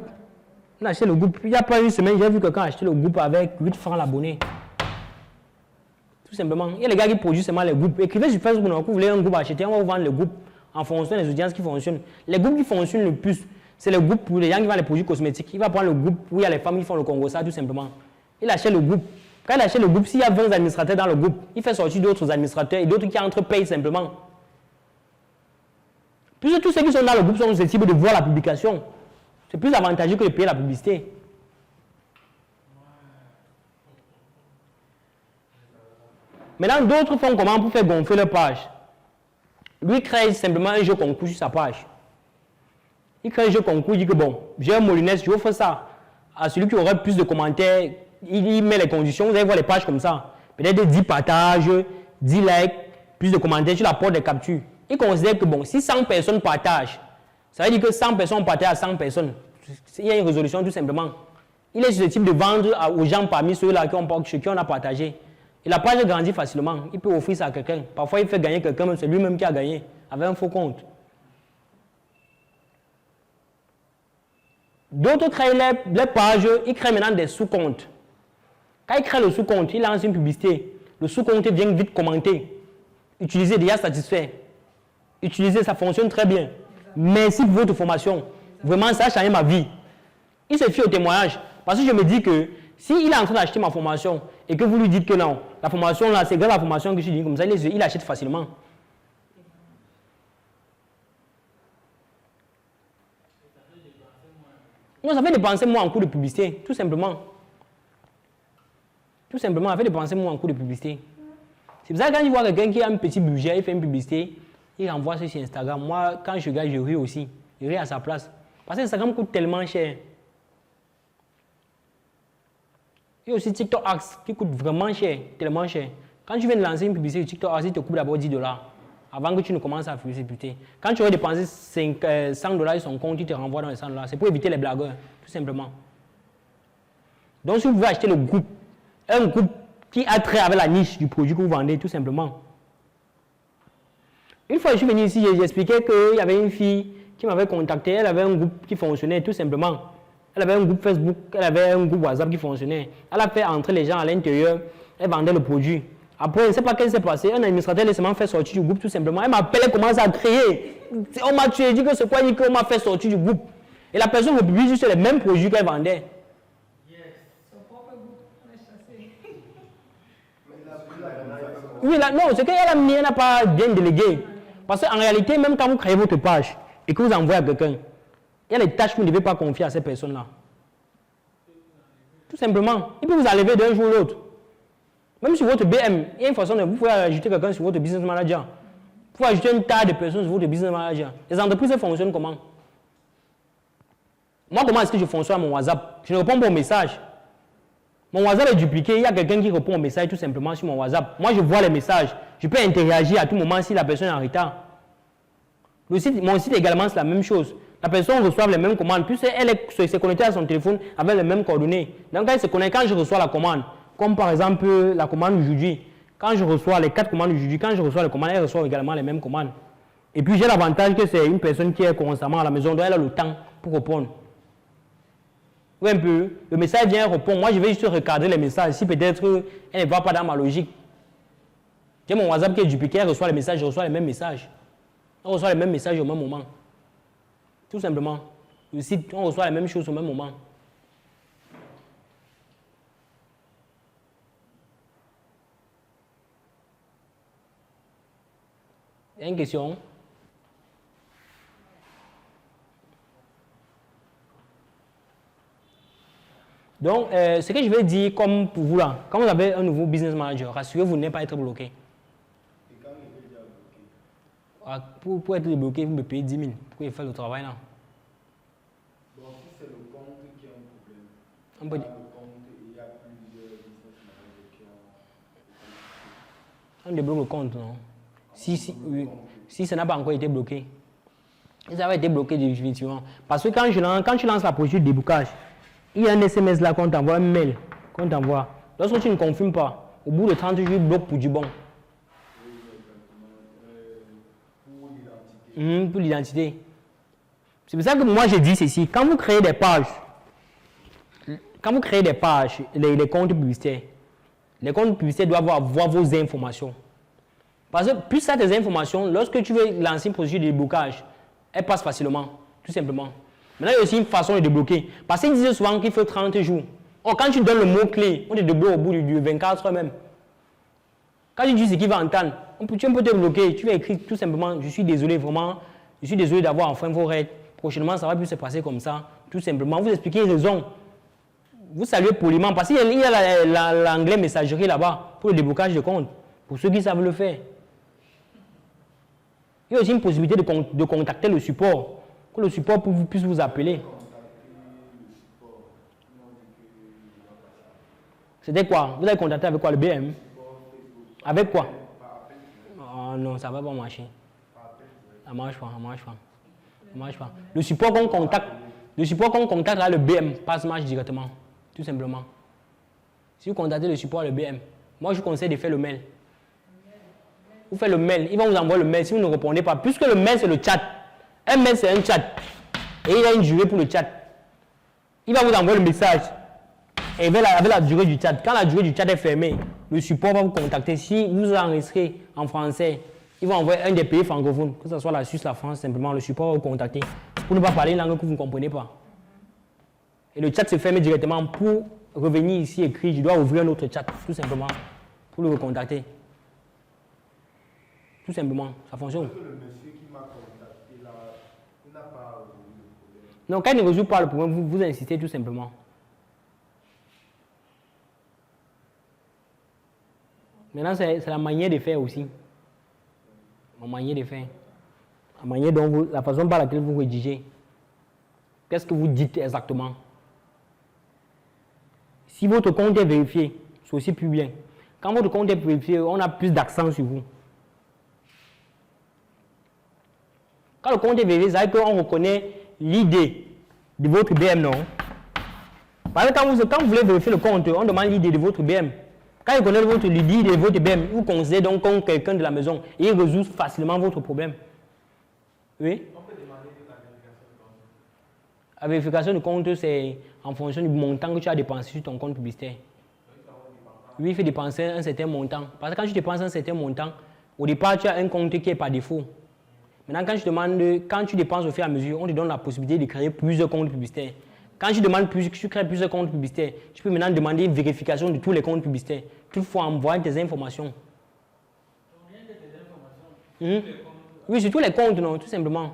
On achète le groupe. Il n'y a pas une semaine, j'ai vu quelqu'un acheter le groupe avec 8 francs l'abonné. Tout simplement. Il y a les gars qui produisent seulement les groupes. Écrivez sur Facebook, vous voulez un groupe à acheter, on va vous vendre le groupe en fonction des audiences qui fonctionnent. Les groupes qui fonctionnent le plus, c'est le groupe pour les gens qui vendent les produits cosmétiques. Il va prendre le groupe où il y a les femmes qui font le Congo, ça tout simplement. Il achète le groupe. Quand il achète le groupe, s'il y a 20 administrateurs dans le groupe, il fait sortir d'autres administrateurs et d'autres qui entrent payent simplement. Puisque tous ceux qui sont dans le groupe sont susceptibles de voir la publication. C'est plus avantageux que de payer la publicité. Maintenant, d'autres font comment pour faire gonfler leur page? Lui crée simplement un jeu concours sur sa page. Il crée un jeu concours, il dit que bon, j'ai un molinet, je offre ça à celui qui aurait plus de commentaires. Il met les conditions, vous allez voir les pages comme ça. Peut-être 10 partages, 10 likes, plus de commentaires sur la porte des captures. Il considère que bon, si 100 personnes partagent, ça veut dire que 100 personnes partagent à 100 personnes. Il y a une résolution tout simplement. Il est susceptible de vendre aux gens parmi ceux-là qui on a partagé. Et la page grandit facilement. Il peut offrir ça à quelqu'un. Parfois, il fait gagner quelqu'un, c'est lui-même qui a gagné, avec un faux compte. D'autres créent les pages, ils créent maintenant des sous-comptes. Quand il crée le sous-compte, il lance une publicité. Le sous-compte vient vite commenter. Utilisez, déjà satisfait. Utilisez, ça fonctionne très bien. Merci pour votre formation. Vraiment, ça a changé ma vie. Il se fie au témoignage. Parce que je me dis que s'il est en train d'acheter ma formation et que vous lui dites que non, la formation là, c'est grâce à la formation que je suis dit comme ça, il achète facilement. Non, ça fait dépenser moi en coût de publicité, tout simplement. Tout simplement, ça fait dépenser moi en coût de publicité. C'est pour ça que quand je vois quelqu'un qui a un petit budget, il fait une publicité, il renvoie ça sur Instagram. Moi, quand je regarde, je ris aussi. Je ris à sa place. Parce que Instagram coûte tellement cher. Il y a aussi TikTok Ads qui coûte vraiment cher, tellement cher. Quand tu viens de lancer une publicité sur TikTok Ads, il te coûte d'abord $10 avant que tu ne commences à faire cette publicité. Quand tu aurais dépensé $100 sur son compte, il te renvoie dans les $100. C'est pour éviter les blagueurs, tout simplement. Donc, si vous voulez acheter le groupe, un groupe qui a trait avec la niche du produit que vous vendez, tout simplement. Une fois que je suis venu ici, j'expliquais qu'il y avait une fille qui m'avait contacté, elle avait un groupe qui fonctionnait, tout simplement. Elle avait un groupe Facebook, elle avait un groupe WhatsApp qui fonctionnait. Elle a fait entrer les gens à l'intérieur, elle vendait le produit. Après, je ne sais pas ce qui s'est passé, un administrateur l'a seulement fait sortir du groupe tout simplement. Elle m'appelle, elle commence à crier. On m'a tué, dit que c'est quoi, dit qu'on m'a fait sortir du groupe. Et la personne republie juste les mêmes produits qu'elle vendait. Son propre groupe, on est chassé. Oui, là, non, c'est qu'elle a mis, elle n'a pas bien délégué. Parce qu'en réalité, même quand vous créez votre page et que vous envoyez à quelqu'un, il y a des tâches que vous ne devez pas confier à ces personnes-là. Tout simplement. Il peut vous enlever d'un jour ou l'autre. Même sur votre BM, il y a une façon de vous pouvez ajouter quelqu'un sur votre business manager. Vous pouvez ajouter une tas de personnes sur votre business manager. Les entreprises fonctionnent comment? Moi, comment est-ce que je fonctionne à mon WhatsApp? Je ne réponds pas aux messages. Mon WhatsApp est dupliqué, il y a quelqu'un qui répond aux messages tout simplement sur mon WhatsApp. Moi, je vois les messages. Je peux interagir à tout moment si la personne est en retard. Mon site également, c'est la même chose. La personne reçoit les mêmes commandes, puisqu'elle s'est connectée à son téléphone avec les mêmes coordonnées. Donc, quand elle se connecte, quand je reçois la commande, comme par exemple la commande aujourd'hui, quand je reçois les 4 commandes aujourd'hui, quand je reçois les commandes, elle reçoit également les mêmes commandes. Et puis, j'ai l'avantage que c'est une personne qui est constamment à la maison, donc elle a le temps pour répondre. Oui, un peu. Le message vient répondre. Moi, je vais juste recadrer les messages. Si peut-être elle ne va pas dans ma logique. J'ai mon WhatsApp qui est dupliqué, elle reçoit les messages, je reçois les mêmes messages. On reçoit les mêmes messages au même moment. Tout simplement. Le site, on reçoit les mêmes choses au même moment. Il y a une question? Donc, ce que je vais dire, comme pour vous là, quand vous avez un nouveau business manager, rassurez-vous de ne pas être bloqué. Et quand il est déjà bloqué? Ah, pour être bloqué, vous me payez 10 000 pour faire le travail là. Bon, si c'est le compte qui a un problème, On peut dire. le compte, il y a plusieurs business managers qui ont... On débloque le compte, non? Oui. Si ça n'a pas encore été bloqué. Si ça va été bloqué définitivement. Parce que quand tu lances la procédure de déblocage, il y a un SMS là qu'on t'envoie, un mail qu'on t'envoie. Lorsque tu ne confirmes pas, au bout de 30 jours, il bloque pour du bon. Pour l'identité. C'est pour ça que moi je dis ceci. Quand vous créez des pages, les comptes publicitaires, les comptes publicitaires doivent avoir vos informations. Parce que plus ça tes informations, lorsque tu veux lancer une procédure de déblocage, elle passe facilement, tout simplement. Maintenant, il y a aussi une façon de débloquer. Parce qu'ils disent souvent qu'il faut 30 jours. Or, quand tu donnes le mot-clé, on te débloque au bout de 24 heures même. Quand tu dis ce qu'il va entendre, tu peux te bloquer. Tu vas écrire tout simplement, je suis désolé, vraiment, je suis désolé d'avoir enfreint vos règles. Prochainement, ça va plus se passer comme ça. Tout simplement, vous expliquez les raisons. Vous saluez poliment, parce qu'il y a l'anglais messagerie là-bas pour le déblocage de compte, pour ceux qui savent le faire. Il y a aussi une possibilité de contacter le support, que le support puisse vous appeler. C'était quoi? Vous avez contacté avec quoi? Le BM? Avec quoi? Oh non, ça ne va pas marcher. Ça ne marche pas, ça ne marche pas. Le support qu'on contacte là, le BM, passe marche directement, tout simplement. Si vous contactez le support, le BM, moi je vous conseille de faire le mail. Vous faites le mail, ils vont vous envoyer le mail si vous ne répondez pas. Puisque le mail c'est le chat. Un mail c'est un chat. Et il a une durée pour le chat. Il va vous envoyer le message. Et avec la durée du chat. Quand la durée du chat est fermée, le support va vous contacter. Si vous enregistrez en français, il va envoyer un des pays francophones, que ce soit la Suisse, la France, simplement, le support va vous contacter. Pour ne pas parler une langue que vous ne comprenez pas. Et le chat se ferme directement. Pour revenir ici écrit, je dois ouvrir un autre chat, tout simplement, pour le recontacter. Tout simplement, ça fonctionne. Le monsieur qui m'a contacté là, il n'a pas résolu le problème. Non, quand il ne résout pas le problème, vous insistez tout simplement. Maintenant, c'est la manière de faire aussi. La manière de faire. La manière dont la façon par laquelle vous rédigez. Qu'est-ce que vous dites exactement? Si votre compte est vérifié, c'est aussi plus bien. Quand votre compte est vérifié, on a plus d'accent sur vous. Quand le compte est vérifié, ça veut dire qu'on reconnaît l'idée de votre BM, non? Parce que quand vous voulez vérifier le compte, on demande l'idée de votre BM. Quand il connaît l'idée de votre BM, vous considérez donc comme quelqu'un de la maison et il résout facilement votre problème. Oui? On peut demander la vérification de compte. La vérification de compte, c'est en fonction du montant que tu as dépensé sur ton compte publicitaire. Oui, il fait dépenser un certain montant. Parce que quand tu dépenses un certain montant, au départ, tu as un compte qui est par défaut. Maintenant, quand tu dépenses au fur et à mesure, on te donne la possibilité de créer plusieurs comptes publicitaires. Quand tu crées plusieurs comptes publicitaires, tu peux maintenant demander une vérification de tous les comptes publicitaires. Toutefois, envoyer tes informations. Oui, sur tous les comptes, non, tout simplement.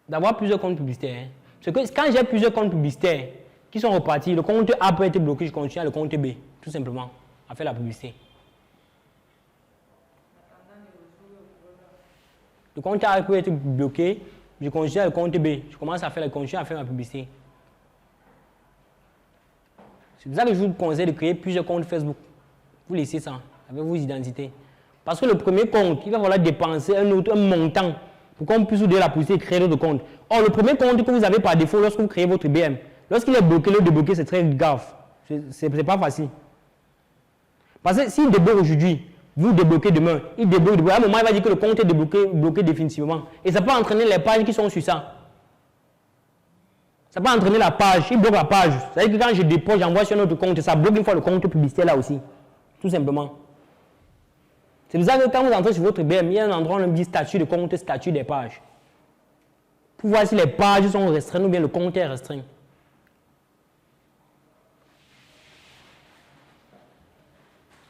D'avoir plusieurs comptes publicitaires. Parce que quand j'ai plusieurs comptes publicitaires qui sont repartis, le compte A peut être bloqué, je continue à le compte B, tout simplement, à faire la publicité. Le compte A peut être bloqué, je continue à le compte B, je commence à faire ma publicité. C'est pour ça que je vous conseille de créer plusieurs comptes Facebook. Vous laissez ça avec vos identités. Parce que le premier compte, il va falloir dépenser un montant pour qu'on puisse vous donner la possibilité de créer d'autres comptes. Or, le premier compte que vous avez par défaut lorsque vous créez votre BM, lorsqu'il est bloqué, le débloquer, c'est très grave. C'est pas facile. Parce que s'il débloque aujourd'hui, vous débloquez demain, il débloque demain. À un moment, il va dire que le compte est bloqué définitivement. Et ça peut entraîner les pages qui sont sur ça. Ça peut entraîner la page, il bloque la page. C'est-à-dire que quand je dépose, j'envoie sur un autre compte, ça bloque une fois le compte publicitaire là aussi. Tout simplement. C'est pour ça que quand vous entrez sur votre BM, il y a un endroit où on dit statut de compte, statut des pages. Pour voir si les pages sont restreintes ou bien le compte est restreint.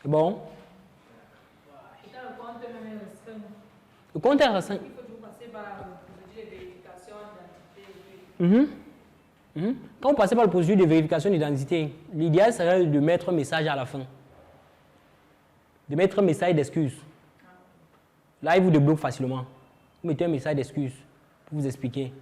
C'est bon? Et quand le compte même est restreint, Le compte est restreint. il faut toujours passer par la procédure de vérification d'identité. Quand vous passez par le procédure de vérification d'identité, l'idéal serait de mettre un message à la fin. De mettre un message d'excuse. Là, il vous débloque facilement. Vous mettez un message d'excuse pour vous expliquer.